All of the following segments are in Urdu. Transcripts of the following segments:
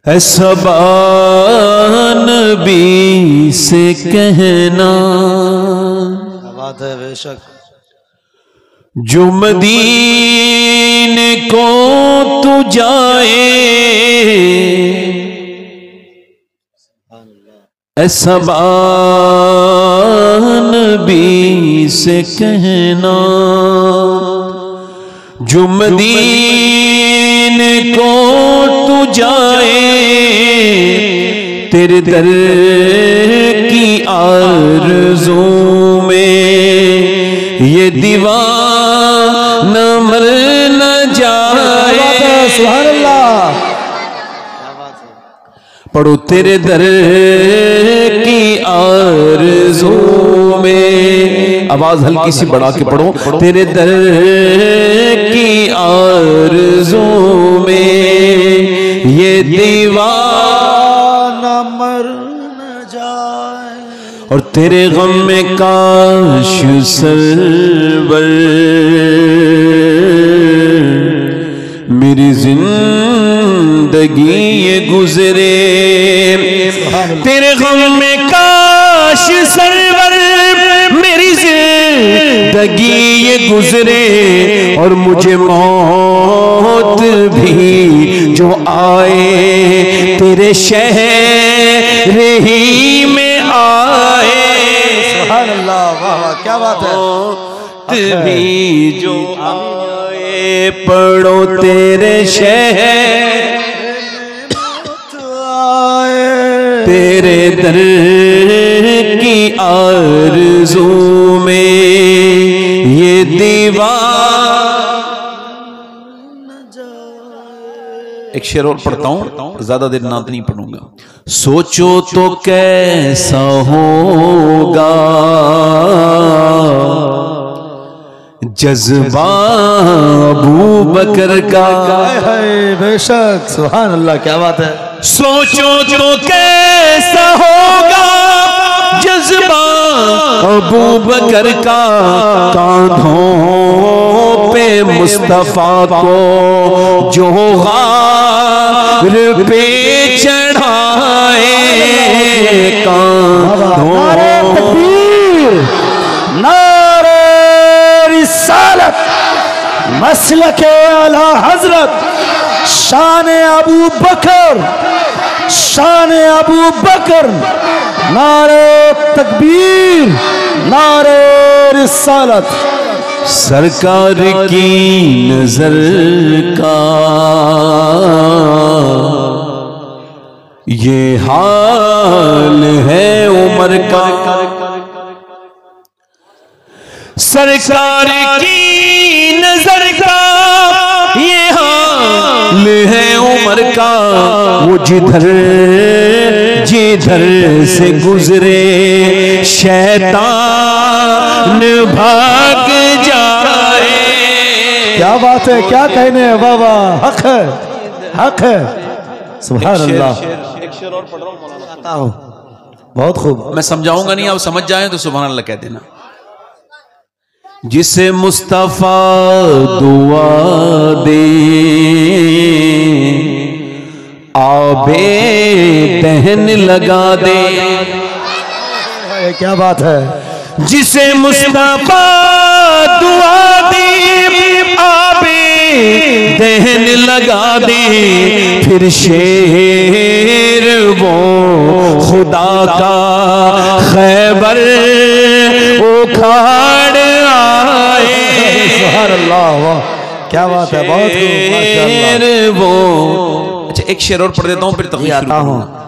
اے صبا نبی سے کہنا بات ہے بے شک جو مدینے کو تو جائے اے صبا نبی سے کہنا جو مدینے کو تو جائے تیرے در کی آرزو میں یہ دیوانہ مر نہ جائے سبحان اللہ پڑھو تیرے در کی آرزو میں آواز ہلکی سی بڑھا کے پڑھو تیرے در کی آرزو میں یہ دیوانہ مر نہ جائے اور تیرے غم میں کاش سرور میری زندگی یہ گزرے تیرے غم میں کاش سرور میری زندگی یہ گزرے اور مجھے موت بھی جو آئے تیرے شہر ہی میں آئے سبحان اللہ واہ واہ کیا بات ہے بھی جو آئے پڑھو تیرے شہر تیرے در کی آرزو میں یہ ایک شعر اور پڑھتا ہوں زیادہ دیر نعت نہیں پڑھوں گا سوچو تو کیسا ہوگا جذبہ ابو بکر کا بے شک سبحان اللہ کیا بات ہے سوچو تو کیسا ہوگا جذبہ ابو بکر کا کاندھوں پہ مصطفیٰ کو جو غار پہ چڑھائے کاندھوں رسالت مسلک اعلی حضرت شان ابو بکر شان ابو بکر نعرہ تکبیر نعرہ رسالت سرکار کی نظر کا یہ حال ہے عمر کا سرکار کی نظر کا یہ حال ہے عمر کا وہ جدھر سے گزرے شیطان بھاگ جائے کیا بات ہے کیا کہنے ہیں بابا حق ہے حق ہے سبحان اللہ ایک شعر اور پڑھ رہا ہوں بہت خوب میں سمجھاؤں گا نہیں آپ سمجھ جائیں تو سبحان اللہ کہہ دینا جسے مصطفیٰ دعا دے آبے دہن لگا دے کیا بات ہے جسے مصطفیٰ دعا دے آبے دہن لگا دے پھر شیر وہ خدا کا خیبر اکھاڑ آئے سبحان اللہ کیا بات ہے بہت وہ اچھا ایک شعر اور پڑھ دیتا ہوں پھر تقریر شروع کروں گا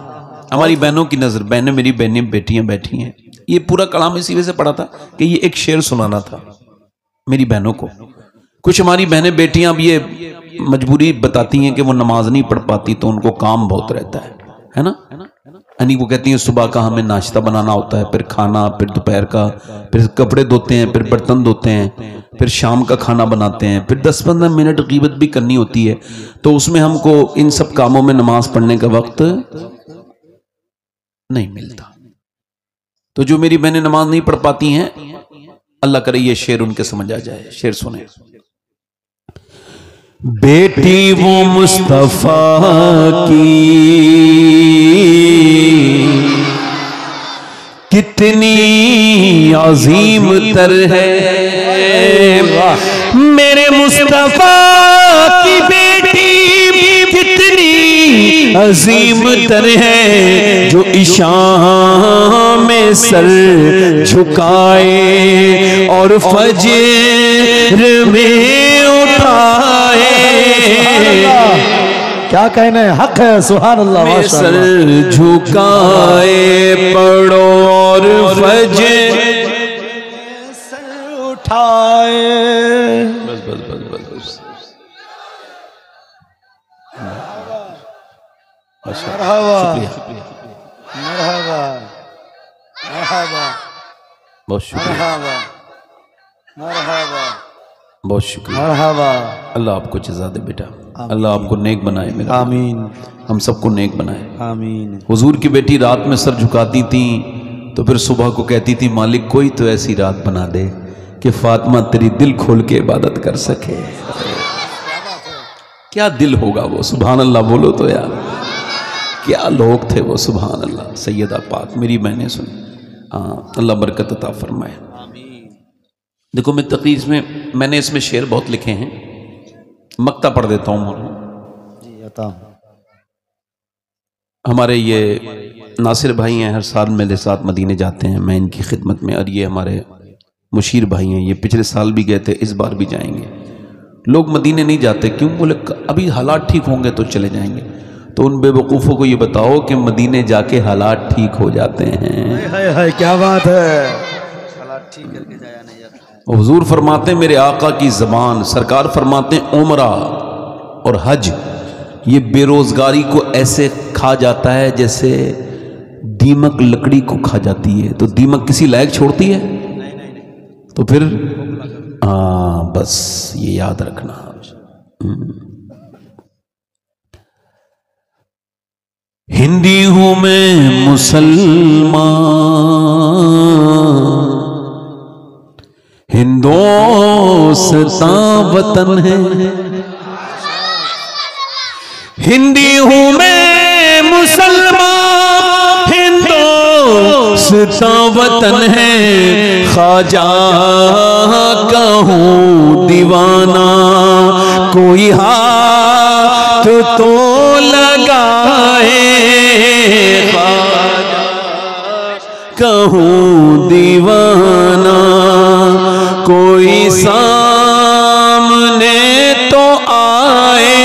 ہماری بہنوں کی نظر بہنیں میری بہنیں بیٹیاں بیٹھی ہیں یہ پورا کلام اسی وجہ سے پڑھا تھا کہ یہ ایک شعر سنانا تھا میری بہنوں کو کچھ ہماری بہنیں بیٹیاں اب یہ مجبوری بتاتی ہیں کہ وہ نماز نہیں پڑھ پاتی تو ان کو کام بہت رہتا ہے نا یعنی وہ کہتی ہیں صبح کا ہمیں ناشتہ بنانا ہوتا ہے پھر کھانا پھر دوپہر کا پھر کپڑے دھوتے ہیں پھر برتن دھوتے ہیں پھر شام کا کھانا بناتے ہیں پھر 10-15 منٹ غیبت بھی کرنی ہوتی ہے تو اس میں ہم کو ان سب کاموں میں نماز پڑھنے کا وقت نہیں ملتا تو جو میری بہنیں نماز نہیں پڑھ پاتی ہیں اللہ کرے یہ شعر ان کے سمجھ آ جائے شعر سنیں بیٹی وہ مصطفیٰ کی کتنی عظیم تر ہے، میرے مصطفیٰ کی بیٹی کتنی عظیم تر ہے، جو عشاء میں سر جھکائے اور فجر میں اٹھائے، کیا کہنے، حق ہے، سبحان اللہ، میں سر جھکائے پڑھو اور فجر سر اٹھائے. بس بس بس بس بس. مرحبا شکریہ، مرحبا مرحبا بہت شکریہ، مرحبا مرحبا بہت شکریہ. مرحبا. اللہ آپ کو جزا دے بیٹا، اللہ آپ کو نیک بنائے میرا، آمین ہم سب کو نیک بنائے. آمین. حضور کی بیٹی رات میں سر جھکاتی تھیں تو پھر صبح کو کہتی تھی مالک کوئی تو ایسی رات بنا دے کہ فاطمہ تیری دل کھول کے عبادت کر سکے. کیا دل ہوگا وہ، سبحان اللہ بولو تو یار، کیا لوگ تھے وہ، سبحان اللہ. سیدہ پاک میری بہنیں سن، ہاں اللہ برکت عطا فرمائے. دیکھو میں تقریر میں نے اس میں شعر بہت لکھے ہیں، مقطع پڑھ دیتا ہوں. جی عطا. ہمارے یہ ناصر بھائی ہیں، ہر سال میرے ساتھ مدینے جاتے ہیں، میں ان کی خدمت میں، اور یہ ہمارے مشیر بھائی ہیں، یہ پچھلے سال بھی گئے تھے، اس بار بھی جائیں گے. لوگ مدینے نہیں جاتے کیوں؟ بولے ابھی حالات ٹھیک ہوں گے تو چلے جائیں گے. تو ان بے وقوفوں کو یہ بتاؤ کہ مدینے جا کے حالات ٹھیک ہو جاتے ہیں. کیا بات ہے، حالات ٹھیک کر کے جایا نہیں جاتا. حضور فرماتے ہیں میرے آقا کی زبان، سرکار فرماتے ہیں عمرہ اور حج یہ بے روزگاری کو ایسے کھا جاتا ہے جیسے دیمک لکڑی کو کھا جاتی ہے. تو دیمک کسی لائق چھوڑتی ہے؟ تو پھر ہاں بس یہ یاد رکھنا. ہندی ہوں میں مسلمان، ہندوستان وطن ہے. ہندی ہوں میں مسلمان، ہندوستان وطن ہے. خواجہ کا ہوں دیوانہ، کوئی ہاتھ تو لگائے. خواجہ کا ہوں دیوانہ، کوئی سامنے تو آئے.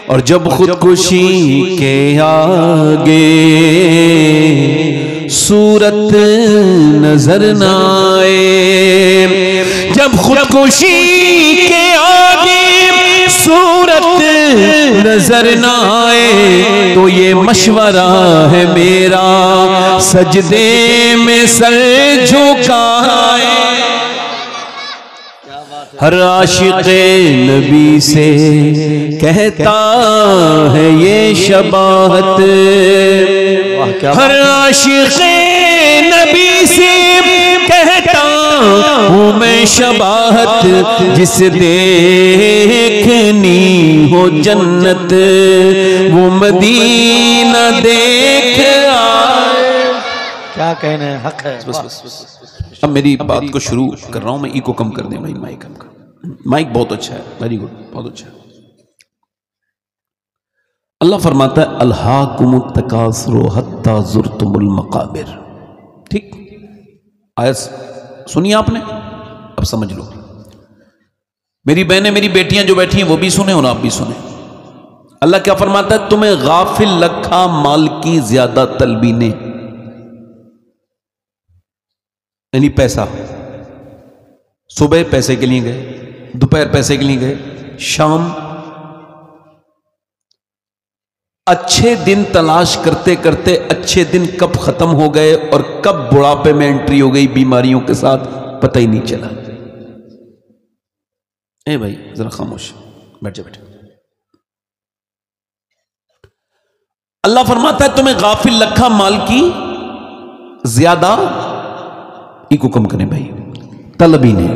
اور جب خودکشی کے آگے صورت نظر نہ آئے، جب خودکشی کے آگے صورت نظر نہ آئے، تو یہ مشورہ ہے میرا سجدے میں سر جھکائے. ہر عاشق نبی سے کہتا ہے یہ شباہت، ہر عاشق نبی سے کہتا ہوں میں شباہت، جس دیکھنی ہو جنت وہ مدینہ دیکھ آئے. کیا کہنے، حق ہے. اب میری بات کو شروع کر رہا ہوں میں، ایکو کم کر دیں بھائی، مائک کم کر. مائک بہت اچھا ہے، ویری گڈ، بہت اچھا ہے. اللہ فرماتا ہے الہاکم التکاثر حتی زرتم المقابر. ٹھیک آیت سنی آپ نے، اب سمجھ لو. میری بہنیں میری بیٹیاں جو بیٹھی ہیں وہ بھی سنیں اور آپ بھی سنیں. اللہ کیا فرماتا ہے؟ تمہیں غافل رکھا مال کی زیادہ طلبی نے، یعنی پیسہ. صبح پیسے کے لیے گئے، دوپہر پیسے کے لیے گئے، شام اچھے دن تلاش کرتے کرتے اچھے دن کب ختم ہو گئے اور کب بڑھاپے میں انٹری ہو گئی بیماریوں کے ساتھ پتہ ہی نہیں چلا. اے بھائی ذرا خاموش بیٹھ جا بیٹھے. اللہ فرماتا ہے تمہیں غافل رکھا مال کی زیادہ، ایکو کم کریں بھائی، طلبی نے،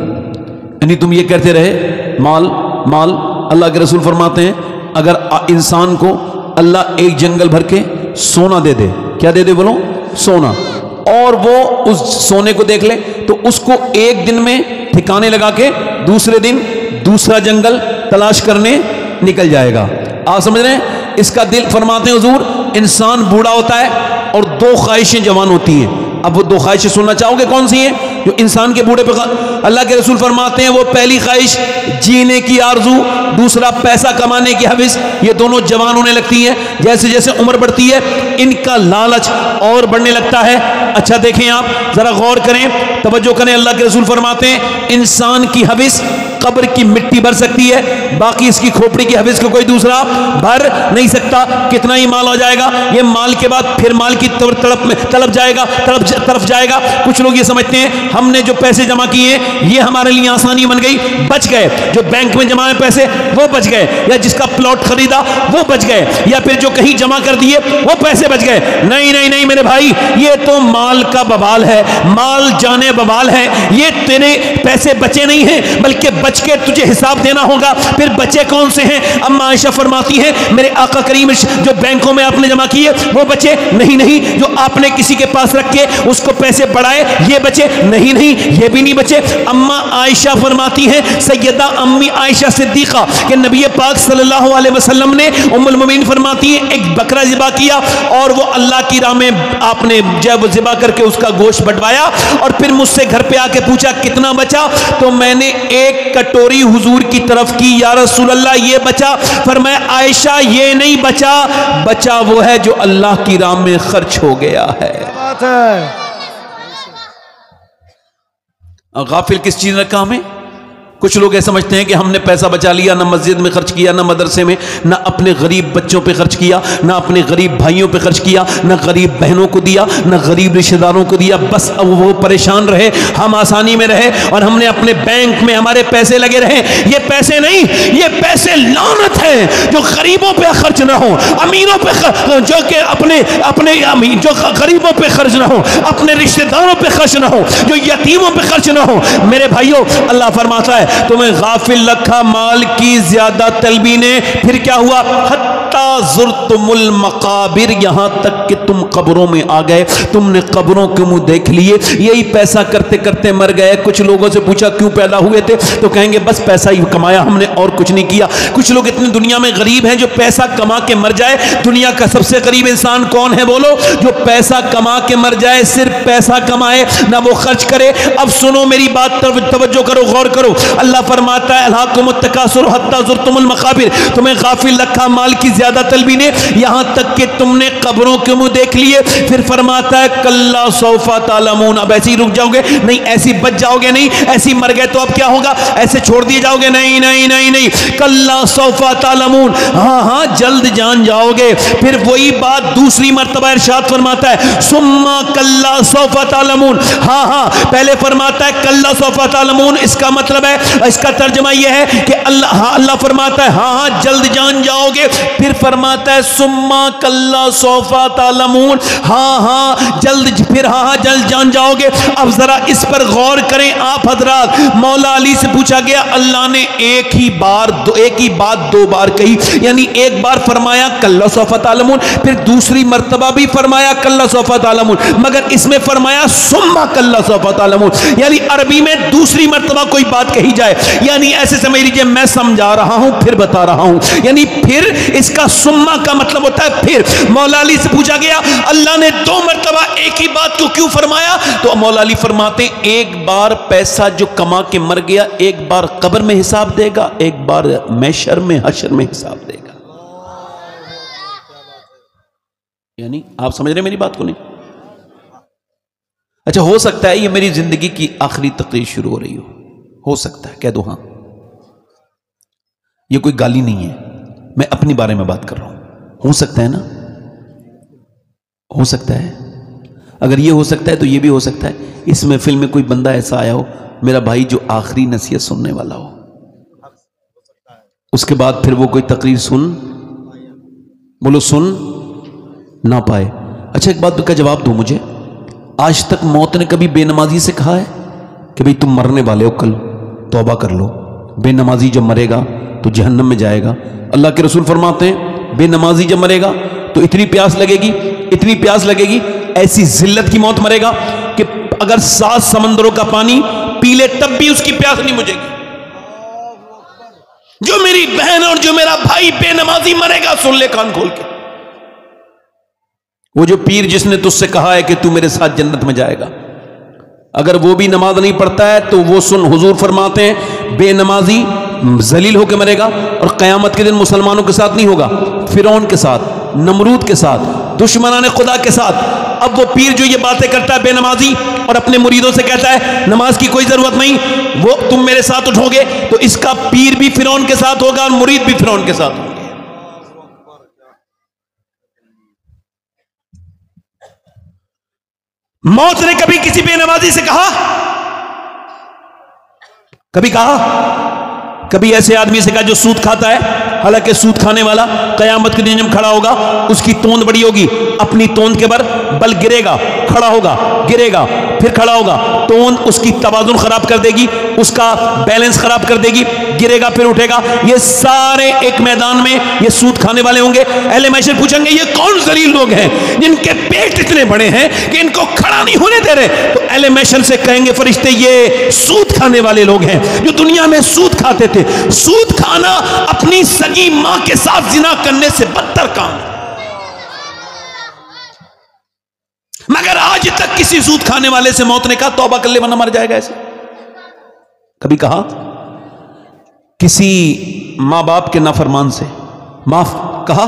یعنی تم یہ کہتے رہے مال اللہ کے رسول فرماتے ہیں اگر انسان کو اللہ ایک جنگل بھر کے سونا دے دے، کیا دے دے بولو؟ سونا، اور وہ اس سونے کو دیکھ لے تو اس کو ایک دن میں ٹھکانے لگا کے دوسرے دن دوسرا جنگل تلاش کرنے نکل جائے گا۔ آپ سمجھ رہے ہیں؟ اس کا دل، فرماتے ہیں حضور، انسان بوڑھا ہوتا ہے اور دو خواہشیں جوان ہوتی ہیں۔ اب وہ دو خواہشیں سننا چاہو گے کون سی ہیں جو انسان کے بوڑھے پہ؟ اللہ کے رسول فرماتے ہیں وہ پہلی خواہش جینے کی آرزو، دوسرا پیسہ کمانے کی حوث، یہ دونوں جوان ہونے لگتی ہیں۔ جیسے جیسے عمر بڑھتی ہے ان کا لالچ اور بڑھنے لگتا ہے۔ اچھا دیکھیں، آپ ذرا غور کریں، توجہ کریں، اللہ کے رسول فرماتے ہیں انسان کی حوث قبر کی مٹی بھر سکتی ہے، باقی اس کی کھوپڑی کی حوث کو کوئی دوسرا بھر نہیں سکتا۔ کتنا ہی مال ہو جائے گا، یہ مال کے بعد پھر مال کی طرف جائے گا۔ کچھ لوگ یہ سمجھتے ہیں ہم نے جو پیسے جمع کیے ہیں یہ ہمارے لیے آسانی بن گئی، بچ گئے۔ جو بینک میں جمع ہیں پیسے وہ بچ گئے، یا جس کا پلاٹ خریدا وہ بچ گئے، یا پھر جو کہیں جمع کر دیے وہ پیسے بچ گئے۔ نہیں نہیں نہیں میرے بھائی، یہ تو مال کا بوال ہے، مال جانے بوال ہے۔ یہ تیرے پیسے بچے نہیں ہیں بلکہ بچ کے تجھے حساب دینا ہوگا۔ پھر بچے کون سے ہیں؟ اما عائشہ فرماتی ہیں میرے آقا کریم جو بینکوں میں آپ نے جمع کیے وہ بچے نہیں، جو آپ نے کسی کے پاس رکھ کے اس کو پیسے بڑھائے یہ بچے نہیں، یہ بھی نہیں بچے۔ اما عائشہ فرماتی ہیں، سیدہ امی عائشہ صدیقہ کہ نبی پاک صلی اللہ علیہ وسلم نے، ام المومنین فرماتی ہیں، ایک بکرا ذبح کیا اور وہ اللہ کی راہ میں آپ نے جب ذبح کر کے اس کا گوشت بٹوایا اور پھر مجھ سے گھر پہ آ کے پوچھا کتنا بچا، تو میں نے ایک کٹوری حضور کی طرف کی، یا رسول اللہ یہ بچا۔ فرمایا عائشہ یہ نہیں بچا وہ ہے جو اللہ کی راہ میں خرچ ہو گیا ہے۔ غافل کس چیز کا کام ہے؟ کچھ لوگ یہ سمجھتے ہیں کہ ہم نے پیسہ بچا لیا، نہ مسجد میں خرچ کیا، نہ مدرسے میں، نہ اپنے غریب بچوں پہ خرچ کیا، نہ اپنے غریب بھائیوں پہ خرچ کیا، نہ غریب بہنوں کو دیا، نہ غریب رشتہ داروں کو دیا، بس اب وہ پریشان رہے، ہم آسانی میں رہے اور ہم نے اپنے بینک میں ہمارے پیسے لگے رہے۔ یہ پیسے نہیں، یہ پیسے لعنت ہیں جو غریبوں پہ خرچ نہ ہو، امیروں پہ جو کہ اپنے جو غریبوں پہ خرچ نہ ہو، اپنے رشتہ داروں پہ خرچ نہ ہو، جو یتیموں پہ خرچ نہ ہو۔ میرے بھائیوں، اللہ فرماتا ہے تمہیں غافل رکھا مال کی زیادہ طلبی نے، پھر کیا ہوا؟ حتی زرتم المقابر، یہاں تک کہ تم قبروں میں آ گئے، تم نے قبروں کے منہ دیکھ لیے، یہی پیسہ کرتے کرتے مر گئے۔ کچھ لوگوں سے پوچھا کیوں پیدا ہوئے تھے تو کہیں گے بس پیسہ ہی کمایا ہم نے اور کچھ نہیں کیا۔ کچھ لوگ اتنی دنیا میں غریب ہیں جو پیسہ کما کے مر جائے۔ دنیا کا سب سے غریب انسان کون ہے بولو؟ جو پیسہ کما کے مر جائے، صرف پیسہ کمائے نہ وہ خرچ کرے۔ اب سنو میری بات، توجہ کرو، غور کرو۔ اللہ فرماتا ہے الہاکم التکاثر حتی زرتم المقابر، تمہیں غافل رکھا مال کی زیادہ طلبی نے، یہاں تک کہ تم نے قبروں کے منہ دیکھ لیے۔ پھر فرماتا ہے کلا سوف تعلمون، اب ایسے ہی رک جاؤ گے؟ نہیں، ایسی بچ جاؤ گے؟ نہیں، ایسی مر گئے تو اب کیا ہوگا؟ ایسے چھوڑ دیے جاؤ گے؟ نہیں نہیں نہیں نہیں، کلا سوف تعلمون، ہاں جلد جان جاؤ گے۔ پھر وہی بات دوسری مرتبہ ارشاد فرماتا ہے ثم کلا سوف تعلمون، ہاں پہلے فرماتا ہے کلا سوف تعلمون، اس کا مطلب ہے، اس کا ترجمہ یہ ہے کہ اللہ فرماتا ہے ہاں جلد جان جاؤ گے۔ پھر فرماتا ہے ثم کلا سوف تعلمون، ہاں جلد، پھر ہاں جلد جان جاؤ گے۔ اب ذرا اس پر غور کریں آپ حضرات۔ مولا علی سے پوچھا گیا، اللہ نے ایک ہی بات دو بار کہی، یعنی ایک بار فرمایا کلا سوف تعلمون، پھر دوسری مرتبہ بھی فرمایا کلا سوف تعلمون، مگر اس میں فرمایا ثم کلا سوف تعلمون، یعنی عربی میں دوسری مرتبہ کوئی بات کہی جائے، یعنی ایسے سمجھ لیجیے میں سمجھا رہا ہوں پھر بتا رہا ہوں، یعنی پھر اس کا ثم کا مطلب ہوتا ہے پھر۔ مولا علی سے پوچھا گیا اللہ نے دو مرتبہ ایک ہی بات کو کیوں فرمایا؟ تو مولا علی فرماتے ایک بار پیسہ جو کما کے مر گیا، ایک بار قبر میں حساب دے گا، ایک بار محشر میں حشر میں حساب دے گا۔ یعنی آپ سمجھ رہے ہیں میری بات کو؟ نہیں؟ اچھا ہو سکتا ہے یہ میری زندگی کی آخری تقریر شروع ہو رہی ہو سکتا ہے، کہہ دو ہاں، یہ کوئی گالی نہیں ہے، میں اپنی بارے میں بات کر رہا ہوں۔ ہو سکتا ہے نا، ہو سکتا ہے۔ اگر یہ ہو سکتا ہے تو یہ بھی ہو سکتا ہے اس محفل میں کوئی بندہ ایسا آیا ہو میرا بھائی جو آخری نصیحت سننے والا ہو، اس کے بعد پھر وہ کوئی تقریر سن نہ پائے۔ اچھا ایک بات کا جواب دو مجھے، آج تک موت نے کبھی بے نمازی سے کہا ہے کہ بھئی تم مرنے والے ہو کل توبہ کر لو؟ بے نمازی جب مرے گا تو جہنم میں جائے گا. اللہ کے رسول فرماتے ہیں بے نمازی جب مرے گا تو اتنی پیاس لگے گی, اتنی پیاس لگے گی, ایسی ذلت کی موت مرے گا کہ اگر 7 سمندروں کا پانی پی لے تب بھی اس کی پیاس نہیں بجھے گی. جو میری بہن اور جو میرا بھائی بے نمازی مرے گا, سن لے کان کھول کے, وہ جو پیر جس نے تجھ سے کہا ہے کہ تو میرے ساتھ جنت میں جائے گا, اگر وہ بھی نماز نہیں پڑھتا ہے تو وہ سن, حضور فرماتے ہیں بے نمازی ذلیل ہو کے مرے گا اور قیامت کے دن مسلمانوں کے ساتھ نہیں ہوگا, فرعون کے ساتھ, نمرود کے ساتھ, دشمنان خدا کے ساتھ. اب وہ پیر جو یہ باتیں کرتا ہے بے نمازی اور اپنے مریدوں سے کہتا ہے نماز کی کوئی ضرورت نہیں, وہ تم میرے ساتھ اٹھو گے تو اس کا پیر بھی فرعون کے ساتھ ہوگا اور مرید بھی فرعون کے ساتھ ہوگا. موت نے کبھی کسی بے نمازی سے کہا, کبھی کہا, کبھی ایسے آدمی سے کہا جو سود کھاتا ہے, حالانکہ سود کھانے والا قیامت کے دن جب کھڑا ہوگا اس کی توند بڑی ہوگی, اپنی توند کے بل گرے گا, کھڑا ہوگا, گرے گا, پھر کھڑا ہوگا, توند اس کی توازن خراب کر دے گی, اس کا بیلنس خراب کر دے گی, گرے گا پھر اٹھے گا. یہ سارے ایک میدان میں یہ سود کھانے والے ہوں گے. اہل محشر پوچھیں گے یہ کون ذلیل لوگ ہیں جن کے پیٹ اتنے بڑے ہیں کہ ان کو کھڑا نہیں ہونے دے رہے؟ تو اہل محشر سے کہیں گے فرشتے یہ سود کھانے والے لوگ ہیں جو دنیا میں سود کھاتے تھے. سود کھانا اپنی سگی ماں کے ساتھ زنا کرنے سے بدتر کام ہے. مگر آج تک کسی سود کھانے والے سے موت نے کہا توبہ کر لے ورنہ مر جائے گا ایسے؟ کبھی کہا کسی ماں باپ کے نافرمان سے معاف کہا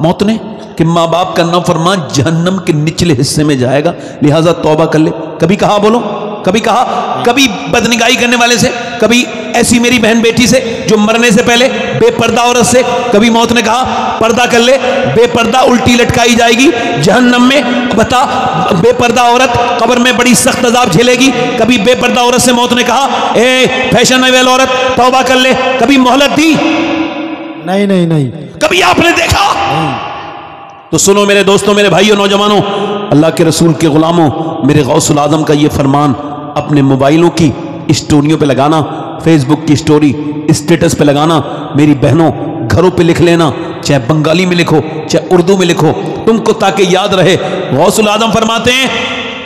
موت نے کہ ماں باپ کا نافرمان جہنم کے نچلے حصے میں جائے گا لہذا توبہ کر لے؟ کبھی کہا؟ بولو کبھی کہا؟ کبھی بدنگاہی کرنے والے سے, کبھی ایسی میری بہن بیٹی سے جو مرنے سے پہلے بے پردہ عورت سے کبھی موت نے کہا پردہ کر لے؟ بے پردہ الٹی لٹکائی جائے گی جہنم میں. بتا, بے پردہ عورت قبر میں بڑی سخت عذاب جھیلے گی. کبھی بے پردہ عورت سے موت نے کہا اے فیشن ویل عورت توبہ کر لے؟ کبھی مہلت دی؟ نہیں نہیں نہیں. کبھی آپ نے دیکھا؟ تو سنو میرے دوستوں, میرے بھائیوں, نوجوانوں, اللہ کے رسول کے غلاموں, میرے غوث العظم کا یہ فرمان اپنے موبائلوں کی اسٹوریوں پہ لگانا, فیس بک کی اسٹوری اسٹیٹس پہ لگانا, میری بہنوں گھروں پہ لکھ لینا, چاہے بنگالی میں لکھو چاہے اردو میں لکھو, تم کو تاکہ یاد رہے. غوث العظم فرماتے ہیں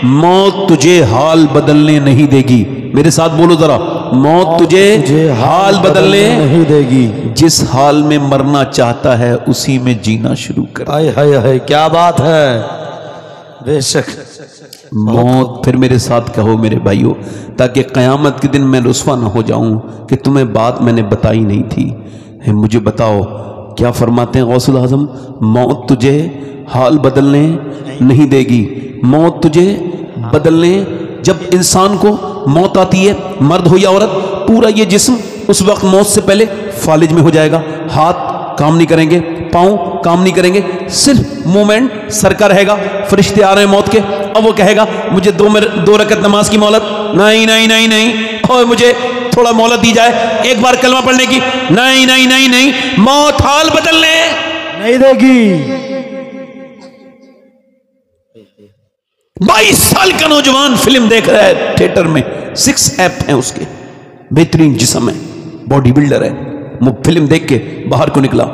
موت تجھے حال بدلنے نہیں دے گی. میرے ساتھ بولو ذرا, موت تجھے حال بدلنے نہیں دے گی, جس حال میں مرنا چاہتا ہے اسی میں جینا شروع کر. ہائے ہائے ہائے کیا بات ہے, بے شک. موت پھر میرے ساتھ کہو میرے بھائیوں, تاکہ قیامت کے دن میں رسوا نہ ہو جاؤں کہ تمہیں بات میں نے بتائی نہیں تھی. مجھے بتاؤ کیا فرماتے ہیں غوث العظم؟ موت تجھے حال بدلنے نہیں دے گی. موت تجھے بدلنے, جب انسان کو موت آتی ہے, مرد ہو یا عورت, پورا یہ جسم اس وقت موت سے پہلے فالج میں ہو جائے گا. ہاتھ کام نہیں کریں گے, پاؤں کام نہیں کریں گے, صرف مومنٹ سر کا رہے گا. فرشتے آ رہے ہیں موت کے, اب وہ کہے گا مجھے 2 رکعت نماز کی مہلت, نہیں نہیں نہیں نہیں, اور مجھے تھوڑا مہلت دی جائے ایک بار کلمہ پڑھنے کی, نہیں نہیں نہیں نہیں, موت حال بدلنے نہیں دے گی. 22 سال کا نوجوان فلم دیکھ رہا ہے تھیٹر میں, 6 ایپ ہیں اس کے, بہترین جسم ہے, باڈی بلڈر ہے. فلم دیکھ کے باہر کو نکلا,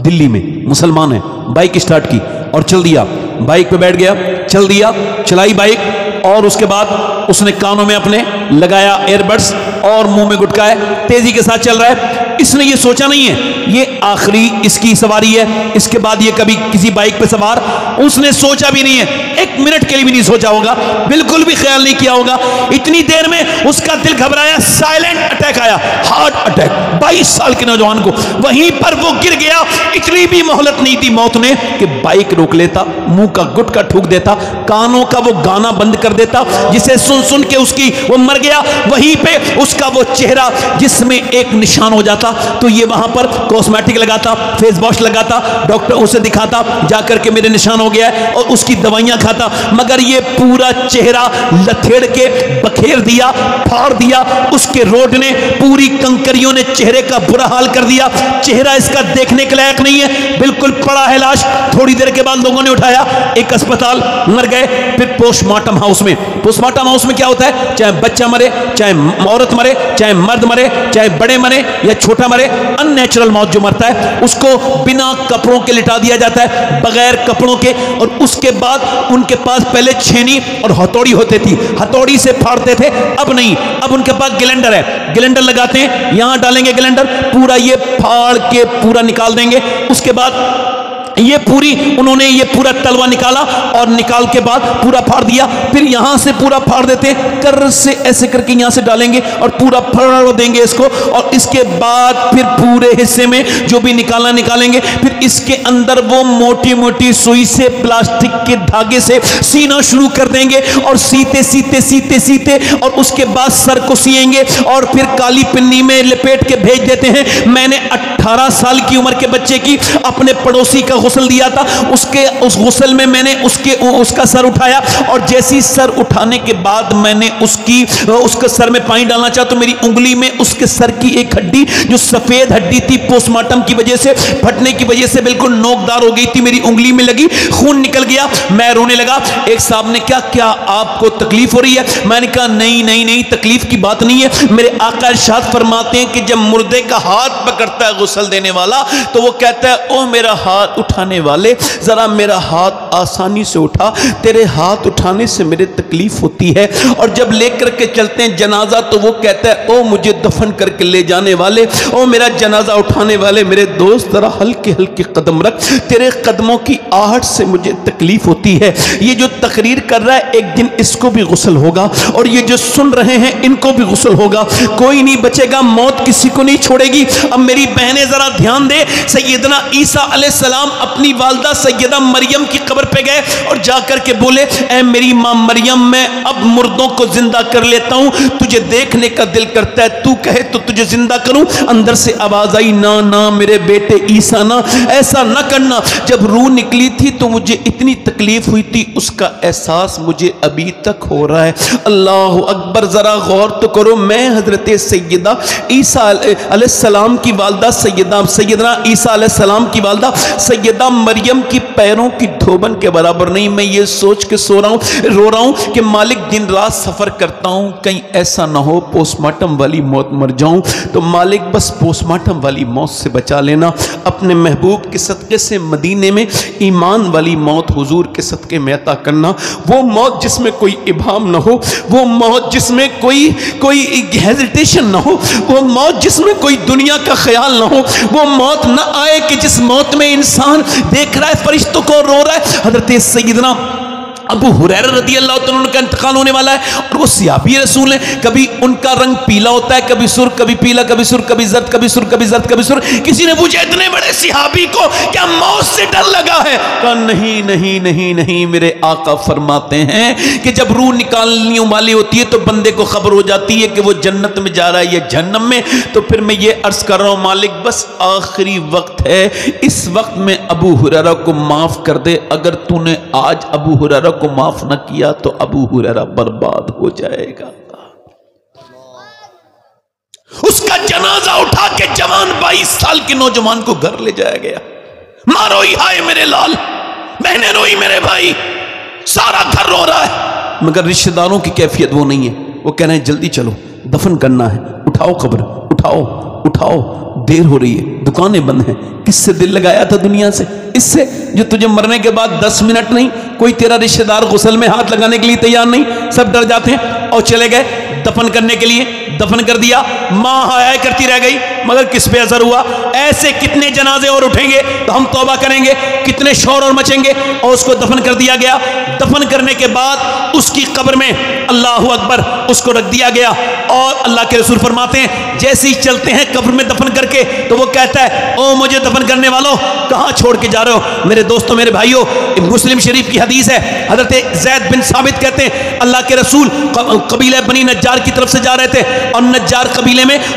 دلی میں مسلمان ہے, بائک اسٹارٹ کی اور چل دیا, بائک پہ بیٹھ گیا, چل دیا, چلائی بائک, اور اس کے بعد اس نے کانوں میں اپنے لگایا ایئر بڈس اور منہ میں گٹکا ہے, تیزی کے ساتھ چل رہا ہے. اس نے یہ سوچا نہیں ہے یہ آخری اس کی سواری ہے, اس کے بعد یہ کبھی کسی بائک پہ سوار, اس نے سوچا بھی نہیں ہے, 1 منٹ کے لیے بھی نہیں سوچا ہوگا, بالکل بھی خیال نہیں کیا ہوگا. اتنی دیر میں اس کا دل گھبرایا, سائلنٹ اٹیک آیا, ہارٹ اٹیک. 22 سال کے نوجوان کو وہیں پر وہ گر گیا. اتنی بھی مہلت نہیں دی موت نے کہ بائک روک لیتا, منہ کا گٹکا ٹھوک دیتا, کانوں کا وہ گانا بند کر دیتا جسے سن سن کے اس کی وہ مر گیا. وہیں پہ اس کا وہ چہرہ جس میں ایک نشان ہو جاتا, لگا تو یہ وہاں پر کاسمیٹک لگاتا, فیس واش لگاتا, ڈاکٹر اسے دکھاتا جا کر کے میرے نشان ہو گیا ہے, اور اس کی دوائیاں کھاتا, مگر یہ پورا چہرہ لتھیڑ کے بکھیر دیا, پھاڑ دیا. اس کے روڈ نے, پوری کنکریوں نے چہرے کا برا حال کر دیا. چہرہ اس کا دیکھنے کے لائق نہیں ہے, بالکل پڑا ہے لاش. تھوڑی دیر کے بعد لوگوں نے اٹھایا, ایک اسپتال مر گئے. پھر پوسٹ مارٹم ہاؤس میں, پوسٹ مارٹم ہاؤس میں کیا ہوتا ہے, چاہے بچہ مرے, چاہے عورت مرے, چاہے مرد مرے, چاہے بڑے مرے یا چھوٹا مرے, ان نیچرل موت جو مرتا ہے اس کو بنا کپڑوں کے لٹا دیا جاتا ہے, بغیر کپڑوں کے. اور اس کے بعد ان کے پاس پہلے چھینی اور ہتھوڑی ہوتی تھی, ہتھوڑی سے پھاڑتے تھے, اب نہیں, اب ان کے پاس گلینڈر ہے, گلینڈر لگاتے ہیں, یہاں ڈالیں گے گلینڈر, پورا یہ پھاڑ کے پورا نکال دیں گے. اس کے بعد یہ پوری انہوں نے یہ پورا تلوا نکالا, اور نکال کے بعد پورا پھاڑ دیا. پھر یہاں سے پورا پھاڑ دیتے, کر سے ایسے کر کے یہاں سے ڈالیں گے اور پورا پھاڑ دیں گے اس کو. اور اس کے بعد پھر پورے حصے میں جو بھی نکالنا نکالیں گے. پھر اس کے اندر وہ موٹی موٹی سوئی سے, پلاسٹک کے دھاگے سے سینا شروع کر دیں گے, اور سیتے سیتے سیتے سیتے, اور اس کے بعد سر کو سیئیں گے, اور پھر کالی پنی میں لپیٹ کے بھیج دیتے ہیں. میں نے 18 سال کی عمر کے بچے کی اپنے پڑوسی کا غسل دیا تھا, اس غسل میں میں نے اس کا سر اٹھایا, اور جیسی سر اٹھانے کے بعد میں نے اس کے سر میں پانی ڈالنا چاہا تو میری انگلی میں اس کے سر کی ایک ہڈی, جو سفید ہڈی تھی, پوسٹ مارٹم کی وجہ سے, پھٹنے کی وجہ سے بالکل نوکدار ہو گئی تھی, میری انگلی میں لگی, خون نکل گیا. میں رونے لگا. ایک صاحب نے کیا آپ کو تکلیف ہو رہی ہے؟ میں نے کہا نہیں, تکلیف کی بات نہیں ہے. میرے آقا ارشاد فرماتے ہیں کہ جب مردے کا ہاتھ پکڑتا ہے غسل دینے والا تو وہ کہتا ہے, او میرا ہاتھ اٹھانے والے, ذرا میرا ہاتھ آسانی سے اٹھا, تیرے ہاتھ اٹھانے سے میرے تکلیف ہوتی ہے. اور جب لے کر کے چلتے ہیں جنازہ تو وہ کہتا ہے, او مجھے دفن کر کے لے جانے والے, او میرا جنازہ اٹھانے والے, میرے دوست ذرا ہلکے ہلکے قدم رکھ, تیرے قدموں کی آہٹ سے مجھے تکلیف ہوتی ہے. یہ جو تقریر کر رہا ہے ایک دن اس کو بھی غسل ہوگا, اور یہ جو سن رہے ہیں ان کو بھی غسل ہوگا, کوئی نہیں بچے گا, موت کسی کو نہیں چھوڑے گی. اب میری بہنیں ذرا دھیان دے, سیدنا عیسیٰ علیہ السلام اپنی والدہ سیدہ مریم کی قبر پہ گئے اور جا کر کے بولے, اے میری ماں مریم, میں اب مردوں کو زندہ کر لیتا ہوں, تجھے دیکھنے کا دل کرتا ہے, تو کہے تو تجھے زندہ کروں. اندر سے آواز آئی, نہ میرے بیٹے عیسیٰ, نہ ایسا نہ کرنا. جب روح نکلی تھی تو مجھے اتنی تکلیف ہوئی تھی, اس کا احساس مجھے ابھی تک ہو رہا ہے. اللہ اکبر, ذرا غور تو کرو. میں حضرت سیدہ عیسیٰ علیہ السلام کی والدہ سیدنا عیسیٰ علیہ السلام کی والدہ سیدہ مریم کی پیروں کی دھوبن کے برابر نہیں. میں یہ سوچ کے رو رہا ہوں کہ مالک دن رات سفر کرتا ہوں, کہیں ایسا نہ ہو پوسٹ مارٹم والی موت مر جاؤں. تو مالک بس پوسٹ مارٹم والی موت سے بچا لینا, اپنے محبوب کے صدقے سے مدینے میں ایمان والی موت حضور کے صدقے میں عطا کرنا. وہ موت جس میں کوئی ابہام نہ ہو, وہ موت جس میں کوئی ہیزیٹیشن نہ ہو, وہ موت جس میں کوئی دنیا کا خیال نہ ہو, وہ موت نہ آئے کہ جس موت میں انسان دیکھ رہا ہے فرشتوں کو رو رہا ہے. حضرت سیدنا ابو ہریرہ رضی اللہ عنہ کا انتقال ہونے والا ہے, اور وہ صحابی رسول ہیں. کبھی ان کا رنگ پیلا ہوتا ہے, کبھی سر, کبھی پیلا, کبھی سر, کبھی زرد, کبھی سر, کبھی زرد, کبھی سر. کسی نے پوچھا, اتنے بڑے صحابی کو کیا موت سے ڈر لگا ہے؟ کہا نہیں. میرے آقا فرماتے ہیں کہ جب روح نکالنے والی ہوتی ہے تو بندے کو خبر ہو جاتی ہے کہ وہ جنت میں جا رہا ہے یا جہنم میں. تو پھر میں یہ عرض کر رہا ہوں, مالک بس آخری وقت ہے, اس وقت میں ابو ہریرہ کو معاف کر دے. اگر تو نے آج ابو ہریرہ کو معاف نہ کیا تو ابو ہریرہ برباد ہو جائے گا. اس کا جنازہ اٹھا کے جوان 22 سال کے نوجوان کو گھر لے جایا گیا. ماں روئی, ہائے میرے لال, بہنیں روئی, میرے بھائی, سارا گھر رو رہا ہے. مگر رشتہ داروں کی کیفیت وہ نہیں ہے. وہ کہہ رہے ہیں جلدی چلو, دفن کرنا ہے, اٹھاؤ قبر, اٹھاؤ, دیر ہو رہی ہے, دکانیں بند ہیں. کس سے دل لگایا تھا دنیا سے؟ اس سے جو تجھے مرنے کے بعد 10 منٹ نہیں, کوئی تیرا رشتہ دار غسل میں ہاتھ لگانے کے لیے تیار نہیں. سب ڈر جاتے ہیں اور چلے گئے دفن کرنے کے لیے. دفن کر دیا, ماں ہائے کرتی رہ گئی, مگر کس پہ اثر ہوا؟ ایسے کتنے جنازے اور اٹھیں گے تو ہم توبہ کریں گے, کتنے شور اور مچیں گے. اور اس کو دفن کر دیا گیا. دفن کرنے کے بعد اس کی قبر میں اللہ اکبر اس کو رکھ دیا گیا. اور اللہ کے رسول فرماتے ہیں جیسے ہی چلتے ہیں قبر میں دفن کر کے تو وہ کہتا ہے, او مجھے دفن کرنے والوں کہاں چھوڑ کے جا رہے ہو؟ میرے دوستوں, میرے بھائیوں, مسلم شریف کی حدیث ہے, حضرت زید بن ثابت کہتے ہیں اللہ کے رسول قبیلہ بنی نجار کی طرف سے جا رہے تھے, اور نجار قبیلے میں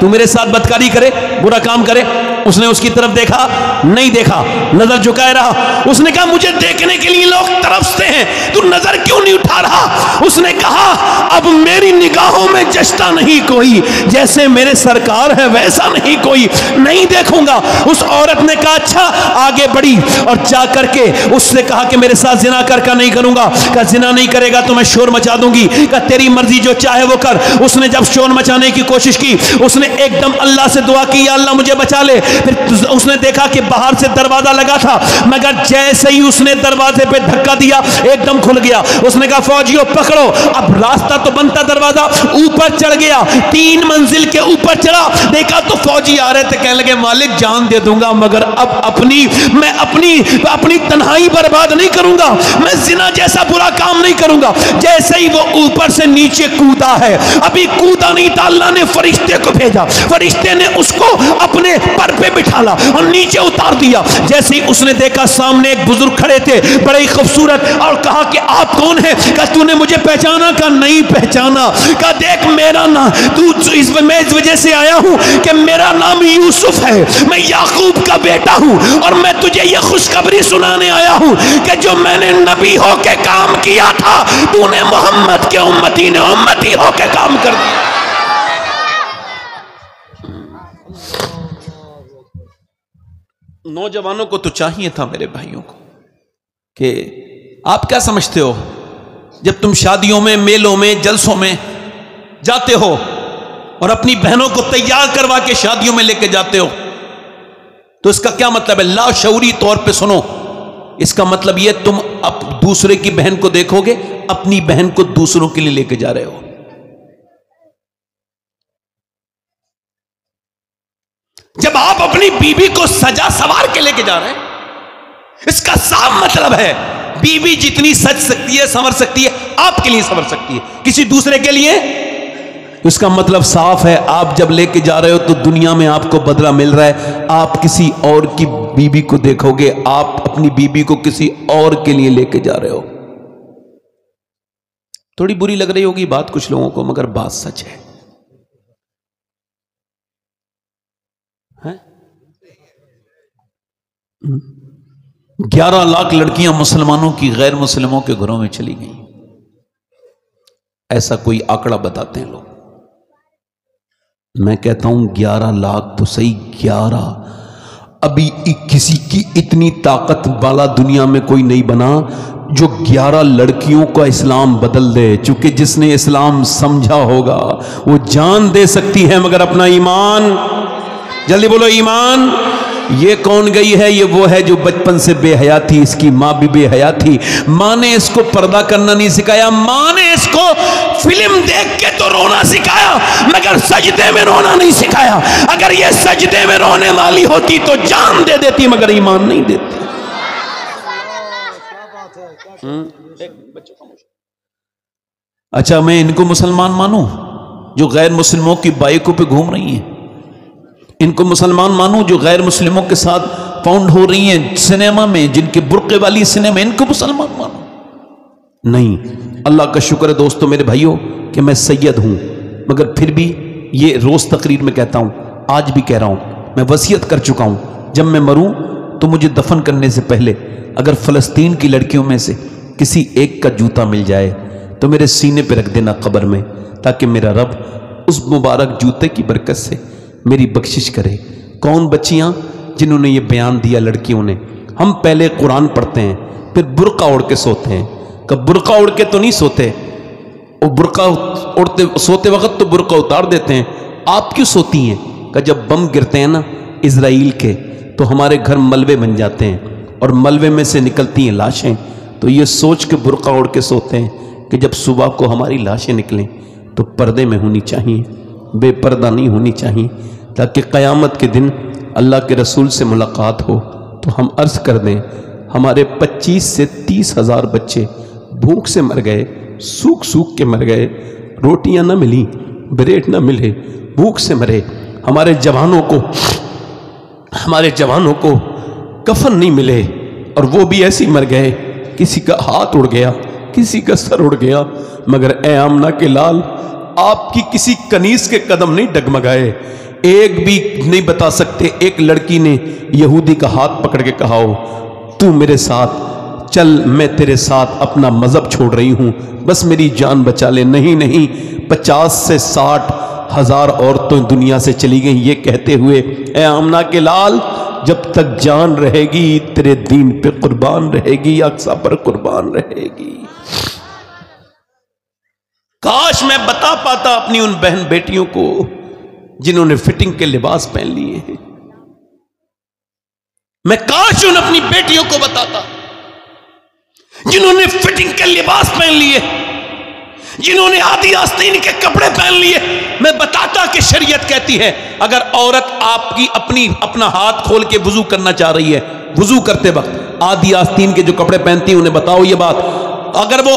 تو میرے ساتھ بدکاری کرے, برا کام کرے. اس نے اس کی طرف دیکھا, نہیں دیکھا, نظر جھکائے رہا. اس نے کہا مجھے دیکھنے کے لیے لوگ ترستے ہیں, تو نظر کیوں نہیں اٹھا رہا؟ اس نے کہا اب میری نگاہوں میں جچتا نہیں کوئی, جیسے میرے سرکار ہے ویسا نہیں کوئی, نہیں دیکھوں گا. اس عورت نے کہا اچھا. آگے بڑھی اور جا کر کے اس نے کہا کہ میرے ساتھ زنا کر نہیں کروں گا. کہا زنا نہیں کرے گا تو میں شور مچا دوں گی. کہا تیری مرضی جو چاہے وہ کر. اس نے جب شور مچانے کی کوشش کی, اس نے ایک دم اللہ سے دعا کی, یا اللہ مجھے بچا لے. پھر اس نے دیکھا کہ باہر سے دروازہ لگا تھا, مگر جیسے ہی اس نے دروازے پہ دھکا دیا ایک دم کھل گیا. اس نے کہا فوجیوں پکڑو. اب راستہ تو بنتا, دروازہ اوپر چڑھ گیا, 3 منزل کے اوپر چڑھا. دیکھا تو فوجی آ رہے تھے, کہنے لگے مالک جان دے دوں گا مگر اب میں اپنی تنہائی برباد نہیں کروں گا, میں زنا جیسا برا کام نہیں کروں گا. جیسے ہی وہ اوپر سے نیچے کودا ہے, ابھی کودا نہیں تھا, اللہ نے فرشتے کو بھیجا. فرشتے نے اس کو اپنے پر پہ بٹھالا اور نیچے اتار دیا. جیسے ہی اس نے دیکھا سامنے ایک بزرگ کھڑے تھے, بڑے ہی خوبصورت, اور کہا کہ آپ کون ہیں؟ کہا تو نے مجھے پہچانا؟ کہا نہیں پہچانا. کہا دیکھ میرا نام, میں اس وجہ سے آیا ہوں کہ میرا نام یوسف ہے, میں یعقوب کا بیٹا ہوں, اور میں تجھے یہ خوشخبری سنانے آیا ہوں کہ جو میں نے نبی ہو کے کام کیا تھا تو نے محمد کے امتی نے امتی ہو کے کام کر دیا. نوجوانوں کو تو چاہیے تھا میرے بھائیوں کو کہ آپ کیا سمجھتے ہو جب تم شادیوں میں, میلوں میں, جلسوں میں جاتے ہو اور اپنی بہنوں کو تیار کروا کے شادیوں میں لے کے جاتے ہو, تو اس کا کیا مطلب ہے؟ لا شعوری طور پہ سنو, اس کا مطلب یہ تم اب دوسرے کی بہن کو دیکھو گے, اپنی بہن کو دوسروں کے لیے لے کے جا رہے ہو. جب آپ اپنی بیوی کو سجا سوار کے لے کے جا رہے ہیں, اس کا صاف مطلب ہے بیوی جتنی سج سکتی ہے, سنور سکتی ہے, آپ کے لیے سنور سکتی ہے, کسی دوسرے کے لیے. اس کا مطلب صاف ہے, آپ جب لے کے جا رہے ہو تو دنیا میں آپ کو بدلہ مل رہا ہے. آپ کسی اور کی بیوی کو دیکھو گے, آپ اپنی بیوی کو کسی اور کے لیے لے کے جا رہے ہو. تھوڑی بری لگ رہی ہوگی بات کچھ لوگوں کو, مگر بات سچ ہے. 11 لاکھ لڑکیاں مسلمانوں کی غیر مسلموں کے گھروں میں چلی گئیں. ایسا کوئی آنکڑا بتاتے ہیں لوگ. میں کہتا ہوں 11 لاکھ تو صحیح, 11. ابھی کسی کی اتنی طاقت والا دنیا میں کوئی نہیں بنا جو 11 لڑکیوں کا اسلام بدل دے. چونکہ جس نے اسلام سمجھا ہوگا وہ جان دے سکتی ہے مگر اپنا ایمان, جلدی بولو ایمان. یہ کون گئی ہے؟ یہ وہ ہے جو بچپن سے بے حیا تھی, اس کی ماں بھی بے حیا تھی. ماں نے اس کو پردہ کرنا نہیں سکھایا, ماں نے اس کو فلم دیکھ کے تو رونا سکھایا مگر سجدے میں رونا نہیں سکھایا. اگر یہ سجدے میں رونے والی ہوتی تو جان دے دیتی مگر ایمان نہیں دیتی. اچھا میں ان کو مسلمان مانوں جو غیر مسلموں کی بائکوں پہ گھوم رہی ہیں؟ ان کو مسلمان مانوں جو غیر مسلموں کے ساتھ پاؤنڈ ہو رہی ہیں سنیما میں, جن کے برقعے والی سنیما, ان کو مسلمان مانوں؟ نہیں. اللہ کا شکر ہے دوستو میرے بھائیوں کہ میں سید ہوں, مگر پھر بھی یہ روز تقریر میں کہتا ہوں, آج بھی کہہ رہا ہوں, میں وصیت کر چکا ہوں, جب میں مروں تو مجھے دفن کرنے سے پہلے اگر فلسطین کی لڑکیوں میں سے کسی ایک کا جوتا مل جائے تو میرے سینے پہ رکھ دینا قبر میں, تاکہ میرا رب اس مبارک جوتے کی برکت سے میری بخشش کرے. کون بچیاں جنہوں نے یہ بیان دیا لڑکیوں نے؟ ہم پہلے قرآن پڑھتے ہیں پھر برقع اوڑھ کے سوتے ہیں. کب برقع اوڑھ کے تو نہیں سوتے, وہ برقع اوڑھتے سوتے وقت تو برقع اتار دیتے ہیں. آپ کیوں سوتی ہیں؟ کہ جب بم گرتے ہیں نا اسرائیل کے تو ہمارے گھر ملبے بن جاتے ہیں اور ملبے میں سے نکلتی ہیں لاشیں, تو یہ سوچ کے برقع اوڑھ کے سوتے ہیں کہ جب صبح کو ہماری لاشیں نکلیں تو پردے میں ہونی چاہیے, بے پردہ نہیں ہونی چاہیے, تاکہ قیامت کے دن اللہ کے رسول سے ملاقات ہو تو ہم عرض کر دیں ہمارے 25 سے 30 ہزار بچے بھوک سے مر گئے, سوکھ سوکھ کے مر گئے, روٹیاں نہ ملی, بریڈ نہ ملے, بھوک سے مرے. ہمارے جوانوں کو کفن نہیں ملے اور وہ بھی ایسی مر گئے, کسی کا ہاتھ اڑ گیا, کسی کا سر اڑ گیا, مگر اے آمنہ کے لال آپ کی کسی کنیز کے قدم نہیں ڈگمگائے، ایک بھی نہیں بتا سکتے ایک لڑکی نے یہودی کا ہاتھ پکڑ کے کہا ہو تو میرے ساتھ چل، میں تیرے ساتھ اپنا مذہب چھوڑ رہی ہوں، بس میری جان بچا لے. نہیں 50 سے 60 ہزار عورتیں دنیا سے چلی گئیں یہ کہتے ہوئے اے آمنہ کے لال جب تک جان رہے گی تیرے دین پہ قربان رہے گی، اقصی پر قربان رہے گی. کاش میں بتا پاتا اپنی ان بہن بیٹیوں کو جنہوں نے فٹنگ کے لباس پہن لیے ہیں، میں کاش ان اپنی بیٹیوں کو بتاتا جنہوں نے فٹنگ کے لباس پہن لیے، جنہوں نے آدھی آستین کے کپڑے پہن لیے. میں بتاتا کہ شریعت کہتی ہے اگر عورت آپ کی اپنا ہاتھ کھول کے وضو کرنا چاہ رہی ہے، وضو کرتے وقت آدھی آستین کے جو کپڑے پہنتی ہیں انہیں بتاؤ یہ بات، اگر وہ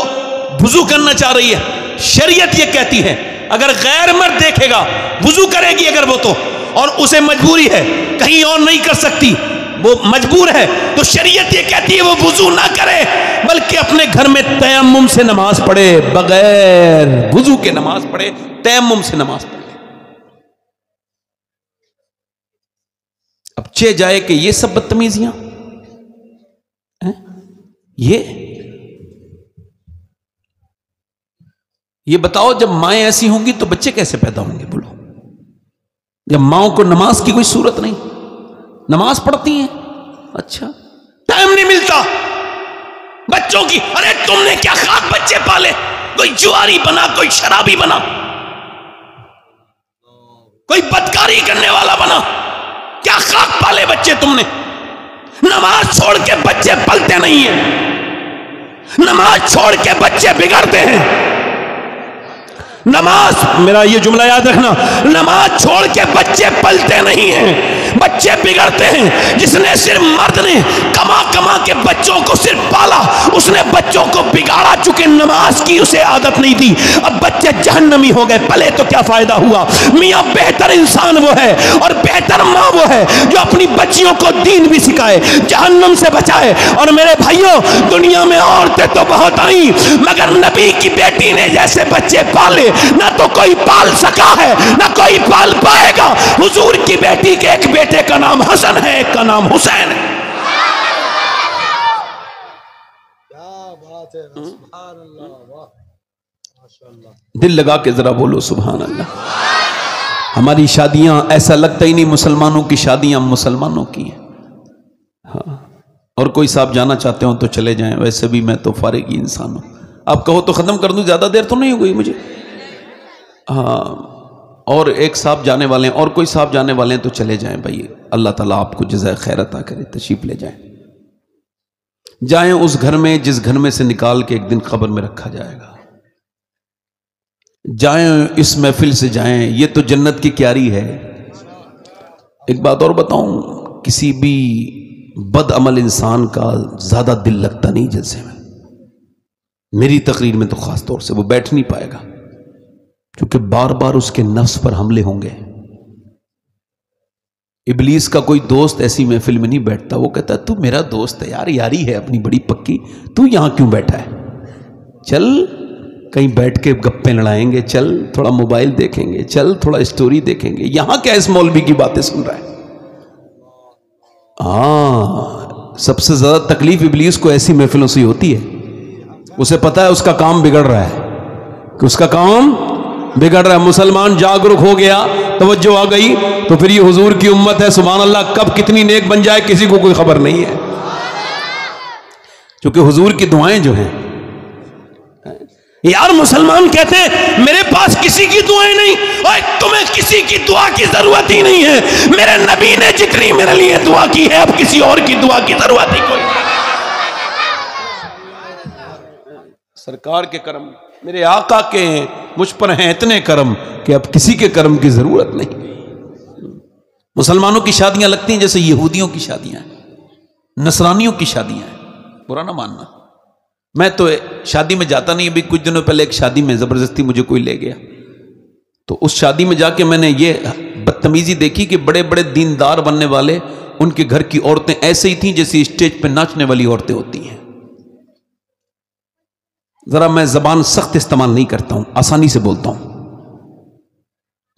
وضو کرنا چاہ رہی ہے شریعت یہ کہتی ہے اگر غیر مرد دیکھے گا وضو کرے گی اگر وہ تو، اور اسے مجبوری ہے کہیں اور نہیں کر سکتی وہ مجبور ہے، تو شریعت یہ کہتی ہے وہ وضو نہ کرے بلکہ اپنے گھر میں تیمم سے نماز پڑھے، بغیر وضو کے نماز پڑھے، تیمم سے نماز پڑھے. اب چہ جائے کہ یہ سب بدتمیزیاں یہ بتاؤ جب مائیں ایسی ہوں گی تو بچے کیسے پیدا ہوں گے؟ بولو، جب ماؤں کو نماز کی کوئی صورت نہیں، نماز پڑھتی ہیں اچھا ٹائم نہیں ملتا بچوں کی. ارے تم نے کیا خاک بچے پالے؟ کوئی جواری بنا، کوئی شرابی بنا، کوئی بدکاری کرنے والا بنا، کیا خاک پالے بچے تم نے؟ نماز چھوڑ کے بچے پلتے نہیں ہیں، نماز چھوڑ کے بچے بگڑتے ہیں. نماز، میرا یہ جملہ یاد رکھنا، نماز چھوڑ کے بچے پلتے نہیں ہیں، بچے بگڑتے ہیں. جس نے صرف مرد نے کما کے بچوں کو صرف پالا اس نے بچوں کو بگاڑا، چونکہ نماز کی اسے عادت نہیں تھی. اب بچے جہنمی ہو گئے، پلے تو کیا فائدہ ہوا؟ میاں بہتر انسان وہ ہے اور بہتر ماں وہ ہے جو اپنی بچیوں کو دین بھی سکھائے، جہنم سے بچائے. اور میرے بھائیوں دنیا میں عورتیں تو بہت آئیں مگر نبی کی بیٹی نے جیسے بچے پالے نہ تو کوئی پال سکا ہے نہ کوئی پال پائے گا. حضور کی بیٹی کے ایک بیٹے کا نام حسن ہے، ایک کا نام حسین ہے. کیا بات ہے، سبحان اللہ، واہ ماشاءاللہ. دل لگا کے ذرا بولو سبحان اللہ. ہماری شادیاں ایسا لگتا ہی نہیں مسلمانوں کی شادیاں مسلمانوں کی ہیں. ہاں، اور کوئی صاحب جانا چاہتے ہوں تو چلے جائیں، ویسے بھی میں تو فارغ ہی انسان ہوں. آپ کہو تو ختم کر دوں، زیادہ دیر تو نہیں ہو گئی مجھے. ہاں، اور ایک صاحب جانے والے ہیں اور کوئی صاحب جانے والے ہیں تو چلے جائیں بھائی. اللہ تعالیٰ آپ کو جزائے خیر عطا کرے. تشریف لے جائیں اس گھر میں جس گھر میں سے نکال کے ایک دن قبر میں رکھا جائے گا. جائیں اس محفل سے جائیں، یہ تو جنت کی کیاری ہے. ایک بات اور بتاؤں، کسی بھی بد عمل انسان کا زیادہ دل لگتا نہیں جلسے میں. میری تقریر میں تو خاص طور سے وہ بیٹھ نہیں پائے گا کیونکہ بار بار اس کے نفس پر حملے ہوں گے. ابلیس کا کوئی دوست ایسی محفل میں نہیں بیٹھتا، وہ کہتا ہے تو میرا دوست ہے یار، یاری ہے اپنی بڑی پکی، تو یہاں کیوں بیٹھا ہے؟ چل کہیں بیٹھ کے گپیں لڑائیں گے، چل تھوڑا موبائل دیکھیں گے، چل تھوڑا اسٹوری دیکھیں گے. یہاں کیا اس مولوی کی باتیں سن رہا ہے؟ ہاں، سب سے زیادہ تکلیف ابلیس کو ایسی محفلوں سے ہوتی ہے. اسے پتا ہے اس کا کام بگڑ رہا ہے، کہ اس کا کام بگڑ رہا ہے. مسلمان جاگرک ہو گیا، توجہ آ گئی، تو پھر یہ حضور کی امت ہے. سبحان اللہ، کب کتنی نیک بن جائے کسی کو کوئی خبر نہیں ہے. کیونکہ حضور کی دعائیں جو ہیں، یار مسلمان کہتے ہیں میرے پاس کسی کی دعائیں نہیں، اور تمہیں کسی کی دعا کی ضرورت ہی نہیں ہے. میرے نبی نے جتنی میرے لیے دعا کی ہے اب کسی اور کی دعا کی ضرورت ہی کوئی نہیں. سرکار کے کرم، میرے آقا کے مجھ پر ہیں اتنے کرم کہ اب کسی کے کرم کی ضرورت نہیں. مسلمانوں کی شادیاں لگتی ہیں جیسے یہودیوں کی شادیاں ہیں، نصرانیوں کی شادیاں ہیں. برا نہ ماننا، میں تو شادی میں جاتا نہیں. ابھی کچھ دنوں پہلے ایک شادی میں زبردستی مجھے کوئی لے گیا، تو اس شادی میں جا کے میں نے یہ بدتمیزی دیکھی کہ بڑے بڑے دیندار بننے والے، ان کے گھر کی عورتیں ایسے ہی تھیں جیسے اسٹیج پہ ناچنے والی عورتیں ہوتی ہیں. ذرا میں زبان سخت استعمال نہیں کرتا ہوں، آسانی سے بولتا ہوں.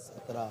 17।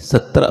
17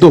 2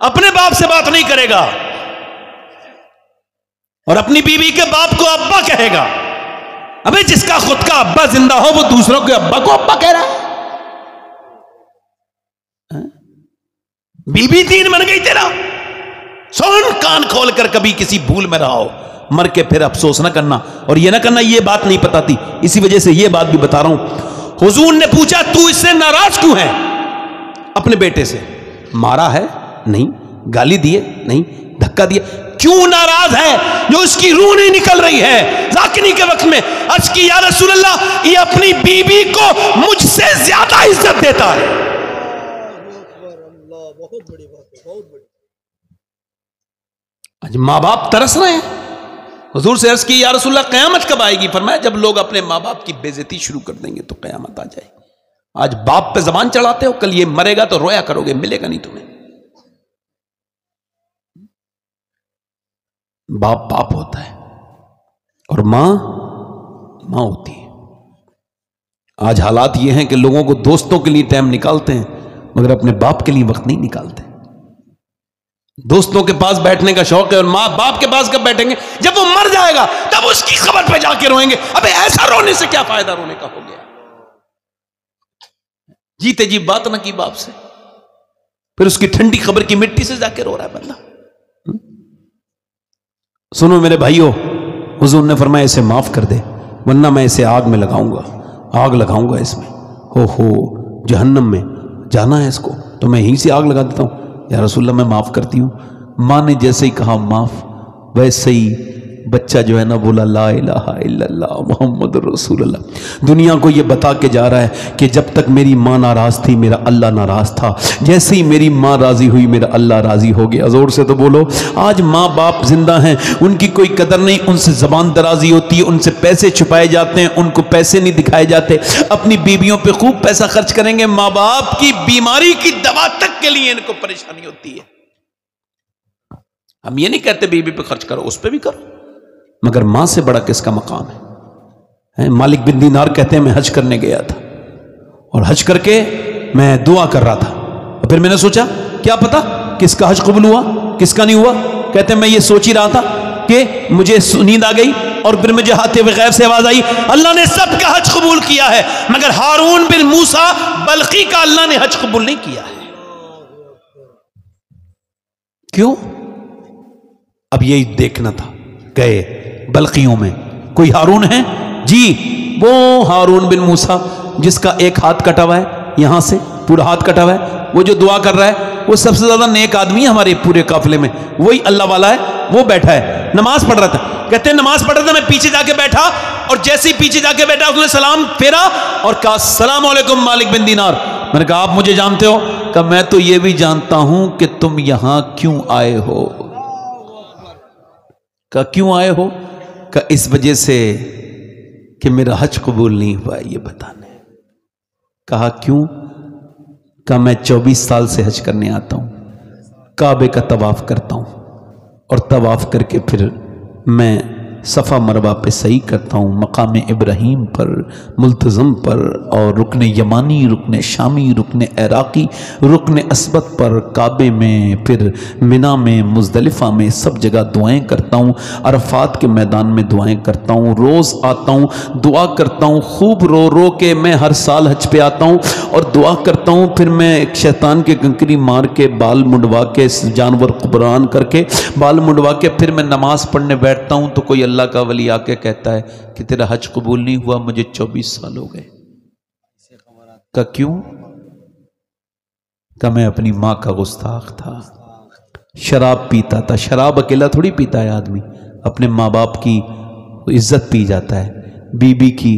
اپنے باپ سے بات نہیں کرے گا اور اپنی بیوی کے باپ کو ابا کہے گا. ابے جس کا خود کا ابا زندہ ہو وہ دوسروں کے ابا کو ابا کہہ رہا ہے. بیوی دین بن گئی تیرا. سن کان کھول کر, کبھی کسی بھول میں رہا ہو مر کے پھر افسوس نہ کرنا, اور یہ نہ کرنا یہ بات نہیں پتا تھی, اسی وجہ سے یہ بات بھی بتا رہا ہوں. حضور نے پوچھا تو اس سے ناراض کیوں ہے؟ اپنے بیٹے سے مارا ہے؟ نہیں. گالی دیے؟ نہیں. دھکا دیا؟ کیوں ناراض ہے؟ جو اس کی روح نہیں نکل رہی ہے. ذاکری کے وقت میں عرض کی یا رسول اللہ یہ اپنی بیوی کو مجھ سے زیادہ عزت دیتا ہے. بہت بڑی بات ہے, بہت بڑی. آج ماں باپ ترس رہے ہیں. حضور سے عرض کی یا رسول اللہ قیامت کب آئے گی؟ فرمایا جب لوگ اپنے ماں باپ کی بے عزتی شروع کر دیں گے تو قیامت آ جائے گی. آج باپ پہ زبان چڑھاتے ہو, کل یہ مرے گا تو رویا کرو گے, ملے گا نہیں تمہیں. باپ باپ ہوتا ہے اور ماں ماں ہوتی ہے. آج حالات یہ ہیں کہ لوگوں کو دوستوں کے لیے ٹائم نکالتے ہیں مگر اپنے باپ کے لیے وقت نہیں نکالتے. دوستوں کے پاس بیٹھنے کا شوق ہے اور ماں باپ کے پاس کب بیٹھیں گے؟ جب وہ مر جائے گا تب اس کی خبر پہ جا کے روئیں گے. ابے ایسا رونے سے کیا فائدہ, رونے کا ہو گیا. جیتے جی بات نہ کی باپ سے, پھر اس کی ٹھنڈی خبر کی مٹی سے جا کے رو رہا ہے بندہ. سنو میرے بھائیو, حضور نے فرمایا اسے معاف کر دے ورنہ میں اسے آگ میں لگاؤں گا, آگ لگاؤں گا اس میں. ہو جہنم میں جانا ہے اس کو تو میں یہیں سے آگ لگا دیتا ہوں. یا رسول اللہ میں معاف کرتی ہوں. ماں نے جیسے ہی کہا معاف, ویسے ہی بچہ جو ہے نا بولا لا الہ الا اللہ محمد رسول اللہ. دنیا کو یہ بتا کے جا رہا ہے کہ جب تک میری ماں ناراض تھی میرا اللہ ناراض تھا, جیسے ہی میری ماں راضی ہوئی میرا اللہ راضی ہو گیا. زور سے تو بولو. آج ماں باپ زندہ ہیں, ان کی کوئی قدر نہیں, ان سے زبان درازی ہوتی ہے, ان سے پیسے چھپائے جاتے ہیں, ان کو پیسے نہیں دکھائے جاتے. اپنی بیویوں پہ خوب پیسہ خرچ کریں گے, ماں باپ کی بیماری کی دوا تک کے لیے ان کو پریشانی ہوتی ہے. ہم یہ نہیں کہتے بیوی پہ خرچ کرو, اس پہ بھی کرو, مگر ماں سے بڑا کس کا مقام ہے؟ مالک بن دینار کہتے ہیں میں حج کرنے گیا تھا اور حج کر کے میں دعا کر رہا تھا, اور پھر میں نے سوچا کیا پتا کس کا حج قبول ہوا کس کا نہیں ہوا. کہتے ہیں میں یہ سوچ ہی رہا تھا کہ مجھے نیند آ گئی اور پھر مجھے ہاتھ غیب سے آواز آئی اللہ نے سب کا حج قبول کیا ہے مگر ہارون بن موسیٰ بلخی کا اللہ نے حج قبول نہیں کیا ہے. کیوں؟ اب یہی دیکھنا تھا. گئے بلقیوں میں کوئی ہارون ہے؟ جی وہ ہارون بن موسیٰ جس کا ایک ہاتھ کٹا ہوا ہے, یہاں سے پورا ہاتھ کٹا ہوا ہے, وہ جو دعا کر رہا ہے, وہ سب سے زیادہ نیک آدمی ہے ہمارے پورے قافلے میں, وہی اللہ والا ہے. وہ بیٹھا ہے نماز پڑھ رہا تھا. کہتے ہیں نماز پڑھ رہا تھا, میں پیچھے جا کے بیٹھا اور جیسے ہی پیچھے جا کے بیٹھا اس نے سلام پھیرا اور کہا السلام علیکم مالک بن دینار. میں نے کہا آپ مجھے جانتے ہو؟ کہا میں تو یہ بھی جانتا ہوں کہ تم یہاں کیوں آئے ہو. کہا کیوں آئے ہو؟ کہا اس وجہ سے کہ میرا حج قبول نہیں ہوا یہ بتانے. کہا کیوں؟ کہا میں 24 سال سے حج کرنے آتا ہوں, کعبے کا طواف کرتا ہوں اور طواف کر کے پھر میں صفا مروہ پہ سعی کرتا ہوں, مقام ابراہیم پر, ملتزم پر, اور رکن یمانی, رکن شامی, رکن عراقی, رکن اسود پر, کعبے میں, پھر منا میں, مزدلفہ میں, سب جگہ دعائیں کرتا ہوں, عرفات کے میدان میں دعائیں کرتا ہوں, روز آتا ہوں دعا کرتا ہوں, خوب رو رو کے میں ہر سال حج پہ آتا ہوں اور دعا کرتا ہوں. پھر میں ایک شیطان کے کنکری مار کے بال منڈوا کے جانور قربان کر کے بال منڈوا کے پھر میں نماز پڑھنے بیٹھتا ہوں تو کوئی اللہ کا ولی آ کے کہتا ہے کہ تیرا حج قبول نہیں ہوا, مجھے 24 سال ہو گئے. کہ کیوں؟ کہ میں اپنی ماں کا گستاخ تھا, شراب پیتا تھا. شراب اکیلا تھوڑی پیتا ہے آدمی, اپنے ماں باپ کی عزت پی جاتا ہے, بیوی کی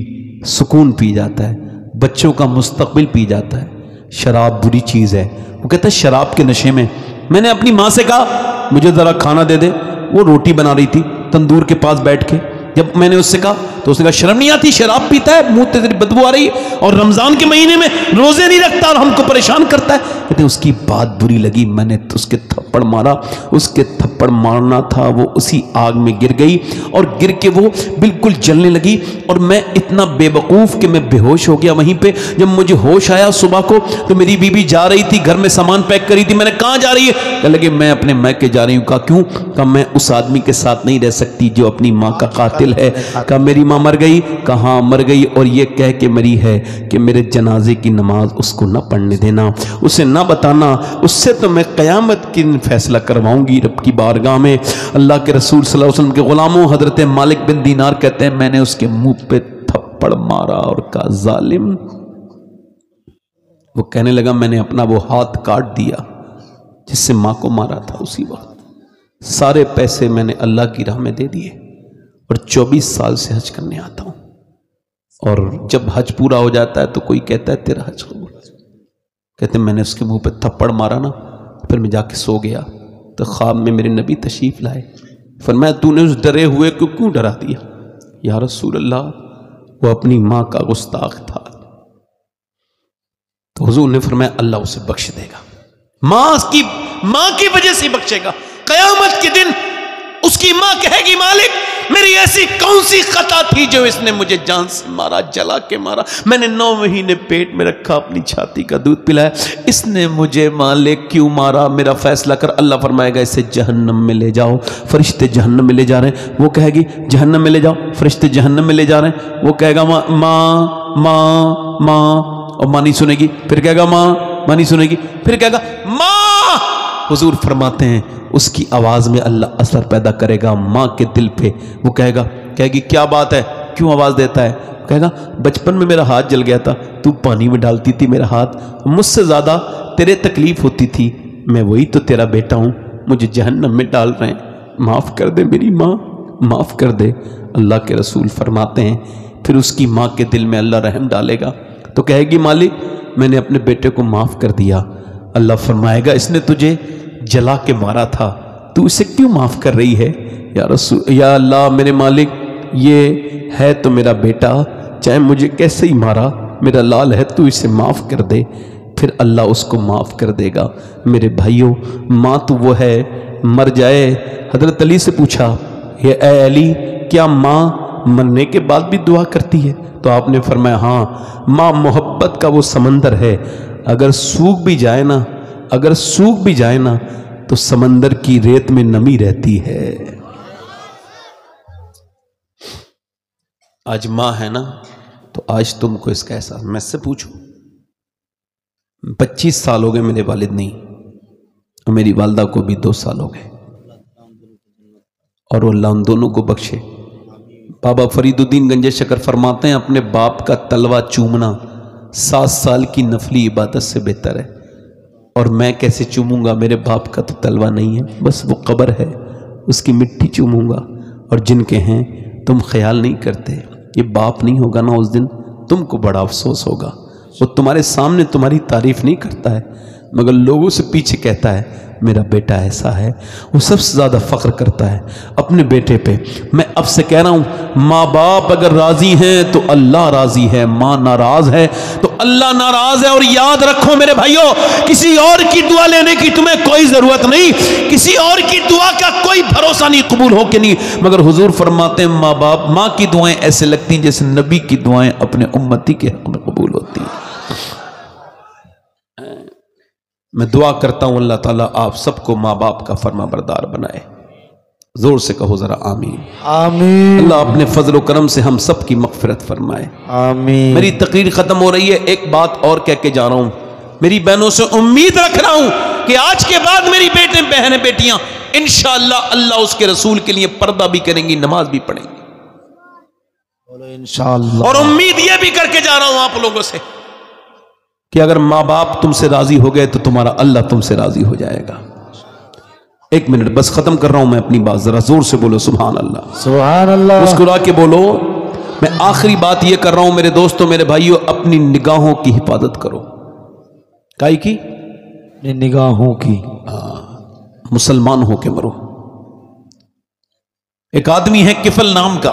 سکون پی جاتا ہے, بچوں کا مستقبل پی جاتا ہے. شراب بری چیز ہے. وہ کہتا ہے شراب کے نشے میں میں نے اپنی ماں سے کہا مجھے ذرا کھانا دے دے. وہ روٹی بنا رہی تھی تندور کے پاس بیٹھ کے, جب میں نے اس سے کہا تو اس نے کہا شرم نہیں آتی، شراب پیتا ہے، منہ سے تیری بدبو آ رہی ہے، اور رمضان کے مہینے میں روزے نہیں رکھتا اور ہم کو پریشان کرتا ہے. کہتے اس کی بات بری لگی، میں نے اس کے تھپڑ مارا. اس کے تھپڑ مارنا تھا، وہ اسی آگ میں گر گئی اور گر کے وہ بالکل جلنے لگی، اور میں اتنا بے وقوف کہ میں بے ہوش ہو گیا. وہیں پہ جب مجھے ہوش آیا صبح کو تو میری بیوی جا رہی تھی گھر میں سامان پیک کری تھی. میں نے کہاں جا رہی ہے؟ کہنے لگے میں اپنے میکے جا رہی ہوں. کہا کیوں؟ کہا میں اس آدمی کے ساتھ نہیں رہ سکتی جو اپنی ماں کا قاتل ہے. کہا میری ماں مر گئی؟ کہاں مر گئی، اور یہ کہہ کے مری ہے کہ میرے جنازے کی نماز اس کو نہ پڑھنے دینا، اسے نہ بتانا، اس سے تو میں قیامت کی فیصلہ کرواؤں گی رب کی بارگاہ میں. اللہ کے رسول صلی اللہ علیہ وسلم کے غلاموں حضرت مالک بن دینار کہتے ہیں میں نے اس کے منہ پہ تھپڑ مارا اور کہا ظالم. وہ کہنے لگا میں نے اپنا وہ ہاتھ کاٹ دیا جس سے ماں کو مارا تھا، اسی وقت سارے پیسے میں نے اللہ کی راہ میں دے دیے، اور 24 سال سے حج کرنے آتا ہوں. اور جب حج پورا ہو جاتا ہے تو کوئی کہتا ہے تیرا حج قبول. کہتے ہیں میں نے اس کے منہ پہ تھپڑ مارا نا، پھر میں جا کے سو گیا تو خواب میں میرے نبی تشریف لائے. فرمایا تو نے اس ڈرے ہوئے کو کیوں ڈرا دیا؟ یا رسول اللہ وہ اپنی ماں کا گستاخ تھا. تو حضور نے فرمایا اللہ اسے بخش دے گا، ماں کی وجہ سے بخشے گا. قیامت کے دن اس کی ماں کہے گی مالک میری ایسی کون سی خطا تھی جو اس نے مجھے جان سے مارا، جلا کے مارا، میں نے 9 مہینے پیٹ میں رکھا، اپنی چھاتی کا دودھ پلایا، اس نے مجھے مالک کیوں مارا؟ میرا فیصلہ کر. اللہ فرمائے گا اسے جہنم میں لے جاؤ. فرشتے جہنم میں لے جا رہے ہیں. وہ کہے گی جہنم میں لے جاؤ. فرشتے جہنم میں لے جا رہے ہیں. وہ کہے گا ماں ماں ماں ماں، اور ماں نہیں سنے گی. پھر کہے گا ماں، ماں نہیں سنے گی. پھر کہے گا ماں. حضور فرماتے ہیں اس کی آواز میں اللہ اثر پیدا کرے گا ماں کے دل پہ. وہ کہے گی کیا بات ہے، کیوں آواز دیتا ہے؟ کہے گا بچپن میں میرا ہاتھ جل گیا تھا، تو پانی میں ڈالتی تھی میرا ہاتھ، مجھ سے زیادہ تیرے تکلیف ہوتی تھی، میں وہی تو تیرا بیٹا ہوں، مجھے جہنم میں ڈال رہے ہیں، معاف کر دے میری ماں، معاف کر دے. اللہ کے رسول فرماتے ہیں پھر اس کی ماں کے دل میں اللہ رحم ڈالے گا تو کہے گی مالک میں نے اپنے بیٹے کو معاف کر دیا. اللہ فرمائے گا اس نے تجھے جلا کے مارا تھا، تو اسے کیوں معاف کر رہی ہے؟ یا اللہ میرے مالک یہ ہے تو میرا بیٹا، چاہے مجھے کیسے ہی مارا، میرا لال ہے، تو اسے معاف کر دے. پھر اللہ اس کو معاف کر دے گا. میرے بھائیوں ماں تو وہ ہے مر جائے. حضرت علی سے پوچھا اے علی کیا ماں مرنے کے بعد بھی دعا کرتی ہے؟ تو آپ نے فرمایا ہاں، ماں محبت کا وہ سمندر ہے، اگر سوکھ بھی جائے نا تو سمندر کی ریت میں نمی رہتی ہے. آج ماں ہے نا تو آج تم کو اس کا احساس. میں سے پوچھوں 25 سال ہو گئے میرے والد نہیں، اور میری والدہ کو بھی 2 سال ہو گئے، اور اللہ ان دونوں کو بخشے. بابا فرید الدین گنج شکر فرماتے ہیں اپنے باپ کا تلوہ چومنا 7 سال کی نفلی عبادت سے بہتر ہے. اور میں کیسے چوموں گا؟ میرے باپ کا تو تلوہ نہیں ہے، بس وہ قبر ہے، اس کی مٹی چوموں گا. اور جن کے ہیں تم خیال نہیں کرتے، یہ باپ نہیں ہوگا نا اس دن تم کو بڑا افسوس ہوگا. وہ تمہارے سامنے تمہاری تعریف نہیں کرتا ہے مگر لوگوں سے پیچھے کہتا ہے میرا بیٹا ایسا ہے. وہ سب سے زیادہ فخر کرتا ہے اپنے بیٹے پہ. میں اب سے کہہ رہا ہوں ماں باپ اگر راضی ہیں تو اللہ راضی ہے، ماں ناراض ہے تو اللہ ناراض ہے. اور یاد رکھو میرے بھائیوں کسی اور کی دعا لینے کی تمہیں کوئی ضرورت نہیں، کسی اور کی دعا کا کوئی بھروسہ نہیں قبول ہو کہ نہیں. مگر حضور فرماتے ہیں ماں کی دعائیں ایسے لگتی ہیں جیسے نبی کی دعائیں اپنے امتی کے حق میں قبول ہوتی ہیں. میں دعا کرتا ہوں اللہ تعالیٰ آپ سب کو ماں باپ کا فرما بردار بنائے. زور سے کہو ذرا آمین. آمین. اللہ اپنے فضل و کرم سے ہم سب کی مغفرت فرمائے. آمین. میری تقریر ختم ہو رہی ہے، ایک بات اور کہہ کے جا رہا ہوں. میری بہنوں سے امید رکھ رہا ہوں کہ آج کے بعد میری بیٹے بہنیں بیٹیاں انشاءاللہ اللہ اس کے رسول کے لیے پردہ بھی کریں گی، نماز بھی پڑھیں گی انشاءاللہ. اور امید یہ بھی کر کے جا رہا ہوں آپ لوگوں سے کہ اگر ماں باپ تم سے راضی ہو گئے تو تمہارا اللہ تم سے راضی ہو جائے گا. 1 منٹ بس ختم کر رہا ہوں میں اپنی بات، ذرا زور سے بولو سبحان اللہ. سبحان اللہ. مسکرا کے بولو. میں آخری بات یہ کر رہا ہوں میرے دوستوں میرے بھائیوں، اپنی نگاہوں کی حفاظت کرو. کائی کی؟ نگاہوں کی. مسلمان ہو کے مرو. ایک آدمی ہے کفل نام کا،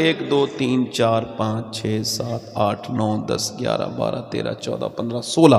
1 2 3 4 5 6 7 8 9 10 11 12 13 14 15 16।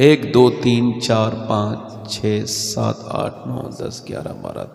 1 2 3 4 5 6 7 8 9 10 11 12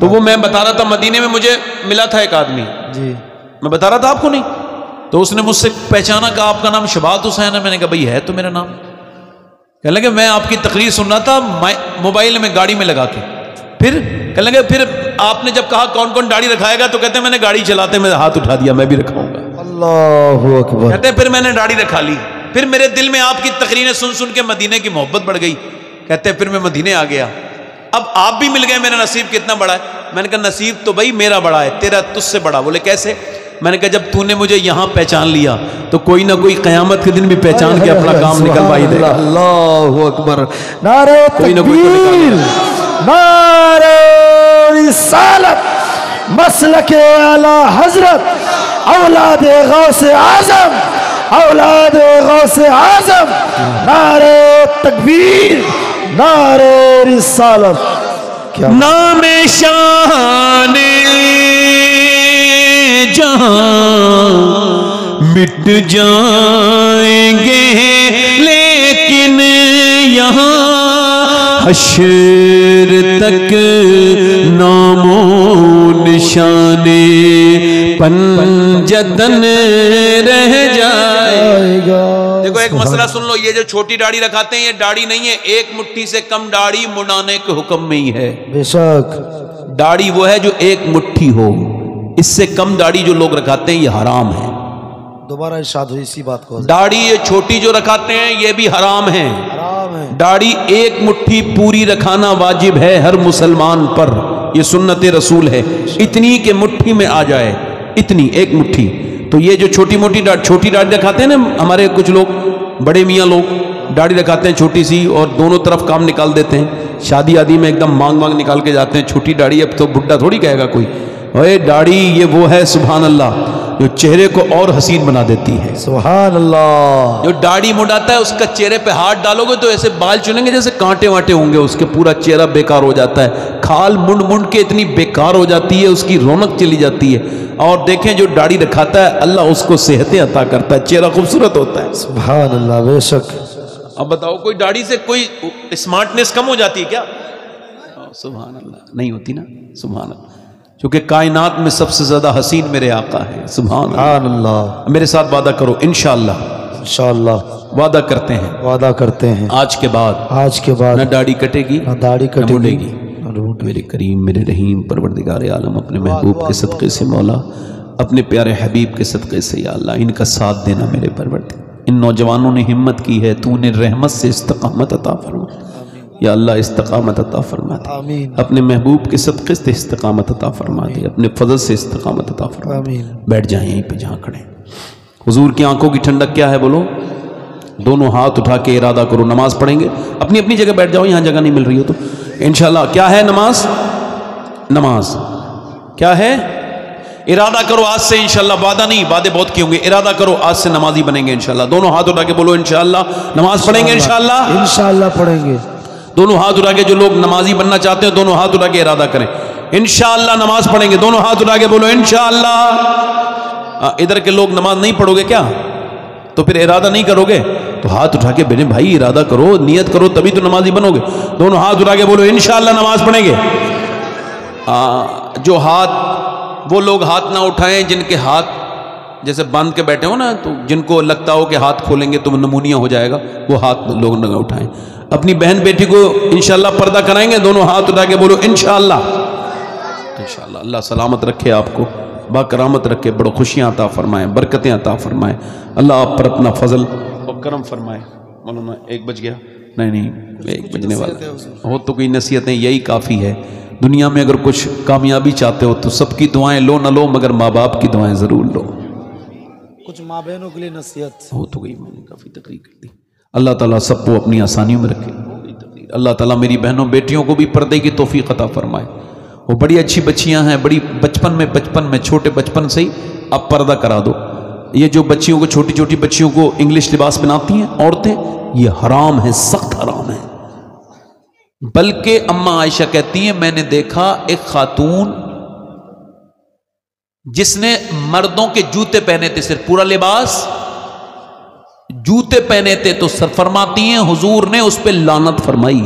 تو وہ میں بتا رہا تھا مدینے میں مجھے ملا تھا ایک آدمی جی میں بتا رہا تھا آپ کو نہیں تو اس نے مجھ سے پہچانا کہ آپ کا نام شبات حسین ہے میں نے کہا بھائی ہے تو میرا نام کہنے لگے میں آپ کی تقریر سن رہا تھا موبائل میں گاڑی میں لگا کے پھر کہنے لگے پھر آپ نے جب کہا کون کون داڑھی رکھائے گا تو کہتے ہیں میں نے گاڑی چلاتے میں ہاتھ اٹھا دیا میں بھی رکھاؤں گا اللہ اکبر کہتے ہیں پھر میں نے داڑھی رکھا لی پھر میرے دل میں آپ کی تقریریں سن سن کے مدینے کی محبت بڑھ گئی کہتے ہیں پھر میں مدینے آ گیا اب آپ بھی مل گئے میرا نصیب کتنا بڑا ہے میں نے کہا نصیب تو بھائی میرا بڑا ہے تیرا تجھ سے بڑا بولے کیسے میں نے کہا جب تو نے مجھے یہاں پہچان لیا تو کوئی نہ کوئی قیامت کے دن بھی پہچان کے اپنا کام نکلوائی دے گا اللہ اکبر نعرہ کوئی نہ کوئی تو تکبیر نکالے نعرہ رسالت مسلک اعلی حضرت اولاد غوث اعظم اولاد غوث اعظم نعرہ تکبیر نعرہ رسالت کیا نام شان جہاں مٹ جائیں گے لیکن یہاں حشر تک نام و نشان پنجتن رہ جائے گا دیکھو ایک مسئلہ سن لو یہ جو چھوٹی داڑھی رکھاتے ہیں یہ داڑھی نہیں ہے ایک مٹھی سے کم داڑھی منانے کے حکم میں ہی ہے بے شک داڑھی وہ ہے جو ایک مٹھی ہو اس سے کم داڑھی جو لوگ رکھاتے ہیں یہ حرام ہے دوبارہ ارشاد ہوئی اسی بات کو داڑھی یہ چھوٹی جو رکھاتے ہیں یہ بھی حرام ہے حرام ہے داڑھی ایک مٹھی پوری رکھانا واجب ہے ہر مسلمان پر یہ سنت رسول ہے اتنی کہ مٹھی میں آ جائے اتنی ایک مٹھی تو یہ جو چھوٹی داڑھی رکھاتے ہیں نا ہمارے کچھ لوگ بڑے میاں لوگ داڑھی رکھاتے ہیں چھوٹی سی اور دونوں طرف کام نکال دیتے ہیں شادی آدی میں ایک دم مانگ نکال کے جاتے ہیں چھوٹی داڑھی اب تو بڈھا تھوڑی کہے گا کوئی اے داڑھی یہ وہ ہے سبحان اللہ جو چہرے کو اور حسین بنا دیتی ہے سبحان اللہ جو داڑھی مڈاتا ہے اس کا چہرے پہ ہاتھ ڈالو گے تو ایسے بال چنیں گے جیسے کانٹے وانٹے ہوں گے اس کے پورا چہرہ بیکار ہو جاتا ہے کھال منڈ کے اتنی بیکار ہو جاتی ہے اس کی رونق چلی جاتی ہے اور دیکھیں جو داڑھی رکھاتا ہے اللہ اس کو صحتیں عطا کرتا ہے چہرہ خوبصورت ہوتا ہے سبحان اللہ بے شک اب بتاؤ کوئی داڑھی سے کوئی اسمارٹنیس کم ہو جاتی ہے کیا سبحان اللہ نہیں ہوتی نا سبحان اللہ چونکہ کائنات میں سب سے زیادہ حسین میرے آقا ہے سبحان اللہ میرے ساتھ وعدہ کرو انشاءاللہ انشاءاللہ وعدہ کرتے ہیں وعدہ کرتے ہیں آج کے بعد نہ داڑھی کٹے گی نہ داڑھی نہ مڑے گی میرے کریم میرے رحیم پروردگار عالم اپنے محبوب کے صدقے سے مولا اپنے پیارے حبیب کے صدقے سے یا اللہ ان کا ساتھ دینا میرے پروردگار ان نوجوانوں نے ہمت کی ہے تو انہیں رحمت سے استقامت عطا فرما یا اللہ استقامت عطا فرما دے آمین اپنے محبوب کے صدقے سے استقامت عطا فرما دے اپنے فضل سے استقامت عطا فرما دے آمین بیٹھ جائیں یہیں پہ جہاں کھڑے حضور کی آنکھوں کی ٹھنڈک کیا ہے بولو دونوں ہاتھ اٹھا کے ارادہ کرو نماز پڑھیں گے اپنی اپنی جگہ بیٹھ جاؤ یہاں جگہ نہیں مل رہی ہو تو انشاءاللہ کیا ہے نماز کیا ہے ارادہ کرو آج سے انشاءاللہ وعدہ نہیں وعدے بہت کیے ہوں گے ارادہ کرو آج سے نمازی بنیں گے انشاءاللہ دونوں ہاتھ اٹھا کے بولو انشاءاللہ نماز پڑھیں گے انشاءاللہ پڑھیں گے دونوں ہاتھ اٹھا کے جو لوگ نمازی بننا چاہتے ہیں دونوں ہاتھ اٹھا کے ارادہ کریں انشاءاللہ نماز پڑھیں گے دونوں ہاتھ اٹھا کے بولو انشاءاللہ ادھر کے لوگ نماز نہیں پڑھو گے کیا تو پھر ارادہ نہیں کرو گے تو ہاتھ اٹھا کے میرے بھائی ارادہ کرو نیت کرو تبھی تو نمازی بنو گے دونوں ہاتھ اٹھا کے بولو انشاءاللہ نماز پڑھیں گے جو وہ لوگ ہاتھ نہ اٹھائیں جن کے ہاتھ جیسے باندھ کے بیٹھے ہو نا تو جن کو لگتا ہو کہ ہاتھ کھولیں گے تو نمونیا ہو جائے گا وہ ہاتھ لوگ نہ اٹھائیں اپنی بہن بیٹی کو انشاءاللہ پردہ کرائیں گے دونوں ہاتھ اٹھا کے بولو انشاءاللہ انشاءاللہ اللہ سلامت رکھے آپ کو با کرامت رکھے بڑو خوشیاں عطا فرمائیں برکتیں عطا فرمائیں اللہ آپ پر اپنا فضل اور کرم فرمائے مولانا 1 بج گیا نہیں 1 بجنے والا ہو تو کوئی نصیحتیں یہی کافی ہے دنیا میں اگر کچھ کامیابی چاہتے ہو تو سب کی دعائیں لو نہ لو مگر ماں باپ کی دعائیں ضرور لو کچھ ماں بہنوں کے لیے نصیحت ہو تو گئی میں نے کافی تقریر کر دی اللہ تعالیٰ سب کو اپنی آسانیوں میں رکھے اللہ تعالیٰ میری بہنوں بیٹیوں کو بھی پردے کی توفیق عطا فرمائے وہ بڑی اچھی بچیاں ہیں بڑی بچپن میں چھوٹے بچپن سے ہی اب پردہ کرا دو یہ جو بچیوں کو چھوٹی بچیوں کو انگلش لباس پہناتی ہیں عورتیں یہ حرام ہے سخت حرام ہے بلکہ اماں عائشہ کہتی ہیں میں نے دیکھا ایک خاتون جس نے مردوں کے جوتے پہنے تھے صرف پورا لباس جوتے پہنے تھے تو فرماتی ہیں حضور نے اس پہ لعنت فرمائی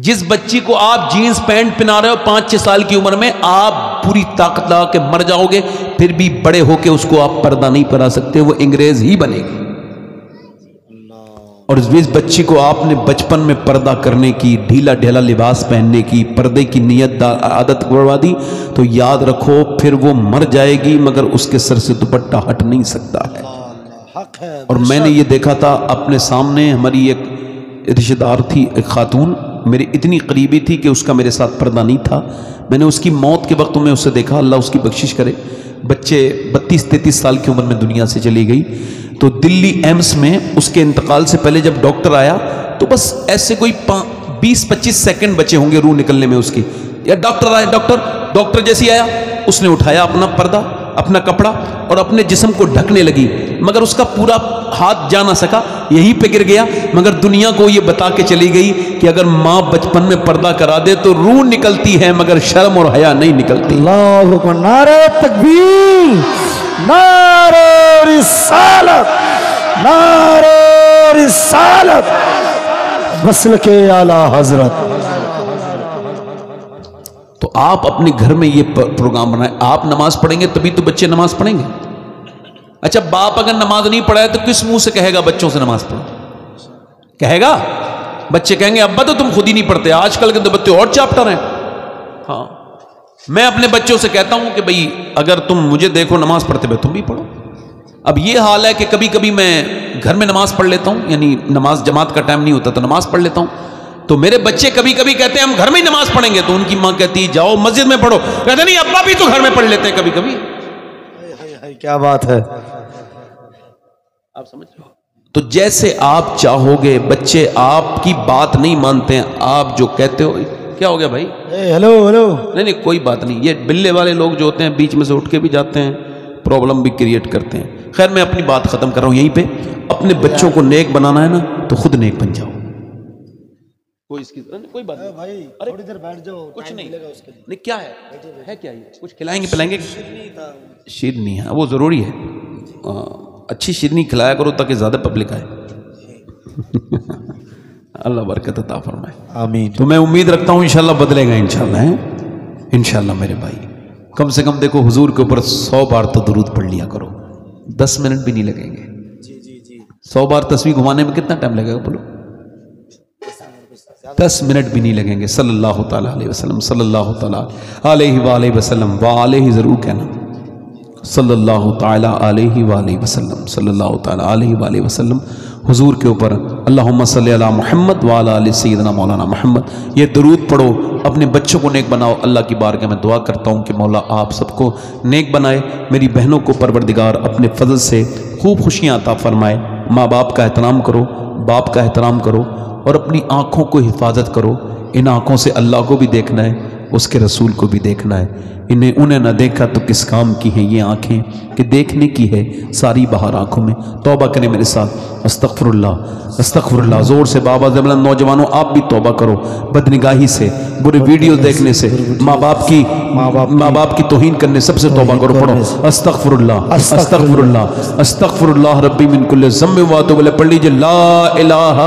جس بچی کو آپ جینز پینٹ پہنا رہے ہو 5-6 سال کی عمر میں، آپ پوری طاقت لگا کے مر جاؤ گے، پھر بھی بڑے ہو کے اس کو آپ پردہ نہیں پہنا سکتے، وہ انگریز ہی بنے گی۔ اور اس بچی کو آپ نے بچپن میں پردہ کرنے کی، ڈھیلا ڈھیلا لباس پہننے کی، پردے کی نیت عادت بڑھوا دی تو یاد رکھو پھر وہ مر جائے گی مگر اس کے سر سے دوپٹہ ہٹ نہیں سکتا ہے۔ اور میں نے یہ دیکھا تھا اپنے سامنے، ہماری ایک رشتہ دار تھی، ایک خاتون میری اتنی قریبی تھی کہ اس کا میرے ساتھ پردہ نہیں تھا، میں نے اس کی موت کے وقت میں اسے دیکھا، اللہ اس کی بخشش کرے، بچے 32-33 سال کی عمر میں دنیا سے چلی گئی۔ تو دلی ایمس میں اس کے انتقال سے پہلے جب ڈاکٹر آیا تو بس ایسے کوئی 20-25 سیکنڈ بچے ہوں گے روح نکلنے میں اس کی، یا ڈاکٹر آئے، ڈاکٹر جیسی آیا اس نے اٹھایا اپنا پردہ، اپنا کپڑا اور اپنے جسم کو ڈھکنے لگی، مگر اس کا پورا ہاتھ جا نہ سکا، یہیں پہ گر گیا، مگر دنیا کو یہ بتا کے چلی گئی کہ اگر ماں بچپن میں پردہ کرا دے تو روح نکلتی ہے مگر شرم اور حیا نہیں نکلتی۔ اللہ اکبر، نعرہ تکبیر، نعرہ رسالت، نعرہ رسالت، مسلک اعلی حضرت۔ تو آپ اپنے گھر میں یہ پروگرام بنائیں، آپ نماز پڑھیں گے تبھی تو بچے نماز پڑھیں گے۔ اچھا باپ اگر نماز نہیں پڑھائے تو کس منہ سے کہے گا بچوں سے نماز پڑھو؟ کہے گا؟ بچے کہیں گے ابا تو تم خود ہی نہیں پڑھتے، آج کل کے تو بچے اور چاپٹر ہیں۔ ہاں میں اپنے بچوں سے کہتا ہوں کہ بھئی اگر تم مجھے دیکھو نماز پڑھتے ہوئے تم بھی پڑھو۔ اب یہ حال ہے کہ کبھی کبھی میں گھر میں نماز پڑھ لیتا ہوں، یعنی نماز جماعت کا ٹائم نہیں ہوتا تو نماز پڑھ لیتا ہوں، تو میرے بچے کبھی کبھی کہتے ہیں ہم گھر میں ہی نماز پڑھیں گے، تو ان کی ماں کہتی ہے جاؤ مسجد میں پڑھو، کہتے نہیں ابا بھی تو گھر میں پڑھ لیتے ہیں کبھی کبھی۔ کیا بات ہے، آپ سمجھ رہے ہو؟ تو جیسے آپ چاہو گے، بچے آپ کی بات نہیں مانتے ہیں، آپ جو کہتے ہو کیا ہو گیا بھائی؟ ہیلو ہیلو، نہیں کوئی بات نہیں، یہ بلے والے لوگ جو ہوتے ہیں بیچ میں سے اٹھ کے بھی جاتے ہیں، پرابلم بھی کریٹ کرتے ہیں۔ خیر میں اپنی بات ختم کر رہا ہوں یہیں پہ، اپنے بچوں کو نیک بنانا ہے نا تو خود نیک بن جاؤ۔ کوئی بات نہیں بھائی، تھوڑی دیر بیٹھ جاؤ، کچھ نہیں نہیں کیا ہے کیا یہ کچھ کھلائیں گے پلائیں گے؟ شیرنی ہے وہ ضروری ہے، اچھی شیرنی کھلایا کرو تاکہ زیادہ پبلک آئے۔ اللہ برکت عطا فرمائے، آمین۔ تو میں امید رکھتا ہوں انشاءاللہ بدلے گا، انشاءاللہ ہے انشاءاللہ میرے بھائی۔ کم سے کم دیکھو حضور کے اوپر 100 بار تو درود پڑھ لیا کرو، 10 منٹ بھی نہیں لگیں گے۔ 100 بار تسبیح گھمانے میں کتنا ٹائم لگے گا بولو؟ 10 منٹ بھی نہیں لگیں گے۔ صلی اللہ تعالیٰ علیہ وسلم، صلی اللہ تعالیٰ علیہ وآلہ وسلم، وآلہ ضرور کہنا، صلی اللہ تعالیٰ علیہ وآلہ وسلم، صلی اللہ تعالیٰ علیہ وآلہ وسلم حضور کے اوپر اللہم صلی علی محمد وعلی آل سیدنا مولانا محمد۔ یہ درود پڑھو، اپنے بچوں کو نیک بناؤ۔ اللہ کی بارگاہ میں دعا کرتا ہوں کہ مولا آپ سب کو نیک بنائے، میری بہنوں کو پروردگار اپنے فضل سے خوب خوشیاں عطا فرمائے۔ ماں باپ کا احترام کرو، باپ کا احترام کرو، اور اپنی آنکھوں کو حفاظت کرو۔ ان آنکھوں سے اللہ کو بھی دیکھنا ہے، اس کے رسول کو بھی دیکھنا ہے۔ انہیں نہ دیکھا تو کس کام کی ہیں یہ آنکھیں کہ دیکھنے کی ہے ساری بہار آنکھوں میں۔ توبہ کریں میرے ساتھ، استغفر اللہ استغفر اللہ، زور سے بابا زملن۔ نوجوانوں آپ بھی توبہ کرو، بدنگاہی سے، برے ویڈیو دیکھنے سے، ماں باپ کی توہین کرنے سب سے توبہ کرو۔ پڑھو استغفر اللہ استغفر اللہ استغفر اللہ ربی من کل ذنب واتوب الیہ۔ پڑھ لیجیے لا الہ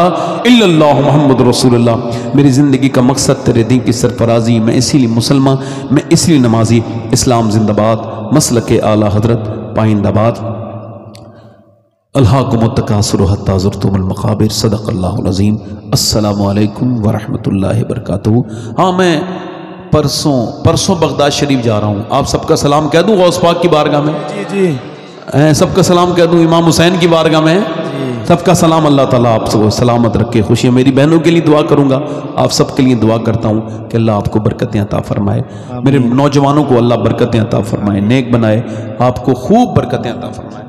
الا اللہ محمد رسول اللہ۔ میری زندگی کا مقصد تیرے دین کی سرفرازی، میں اسی لیے مسلمان، میں اس لیے نمازی۔ اسلام زندہ باد، مسلک اعلی حضرت پائندہ باد۔ الہاکم التکاثر حتی زرتم المقابر، صدق اللہ العظیم۔ السلام علیکم ورحمۃ اللہ وبرکاتہ۔ ہاں میں پرسوں بغداد شریف جا رہا ہوں، آپ سب کا سلام کہہ دوں غوث پاک کی بارگاہ میں؟ جی سب کا سلام کہہ دوں امام حسین کی بارگاہ میں؟ سب کا سلام۔ اللہ تعالیٰ آپ کو سلامت رکھے، خوشیاں۔ میری بہنوں کے لیے دعا کروں گا، آپ سب کے لیے دعا کرتا ہوں کہ اللہ آپ کو برکتیں عطا فرمائے، میرے نوجوانوں کو اللہ برکتیں عطا فرمائے، نیک بنائے، آپ کو خوب برکتیں عطا فرمائے۔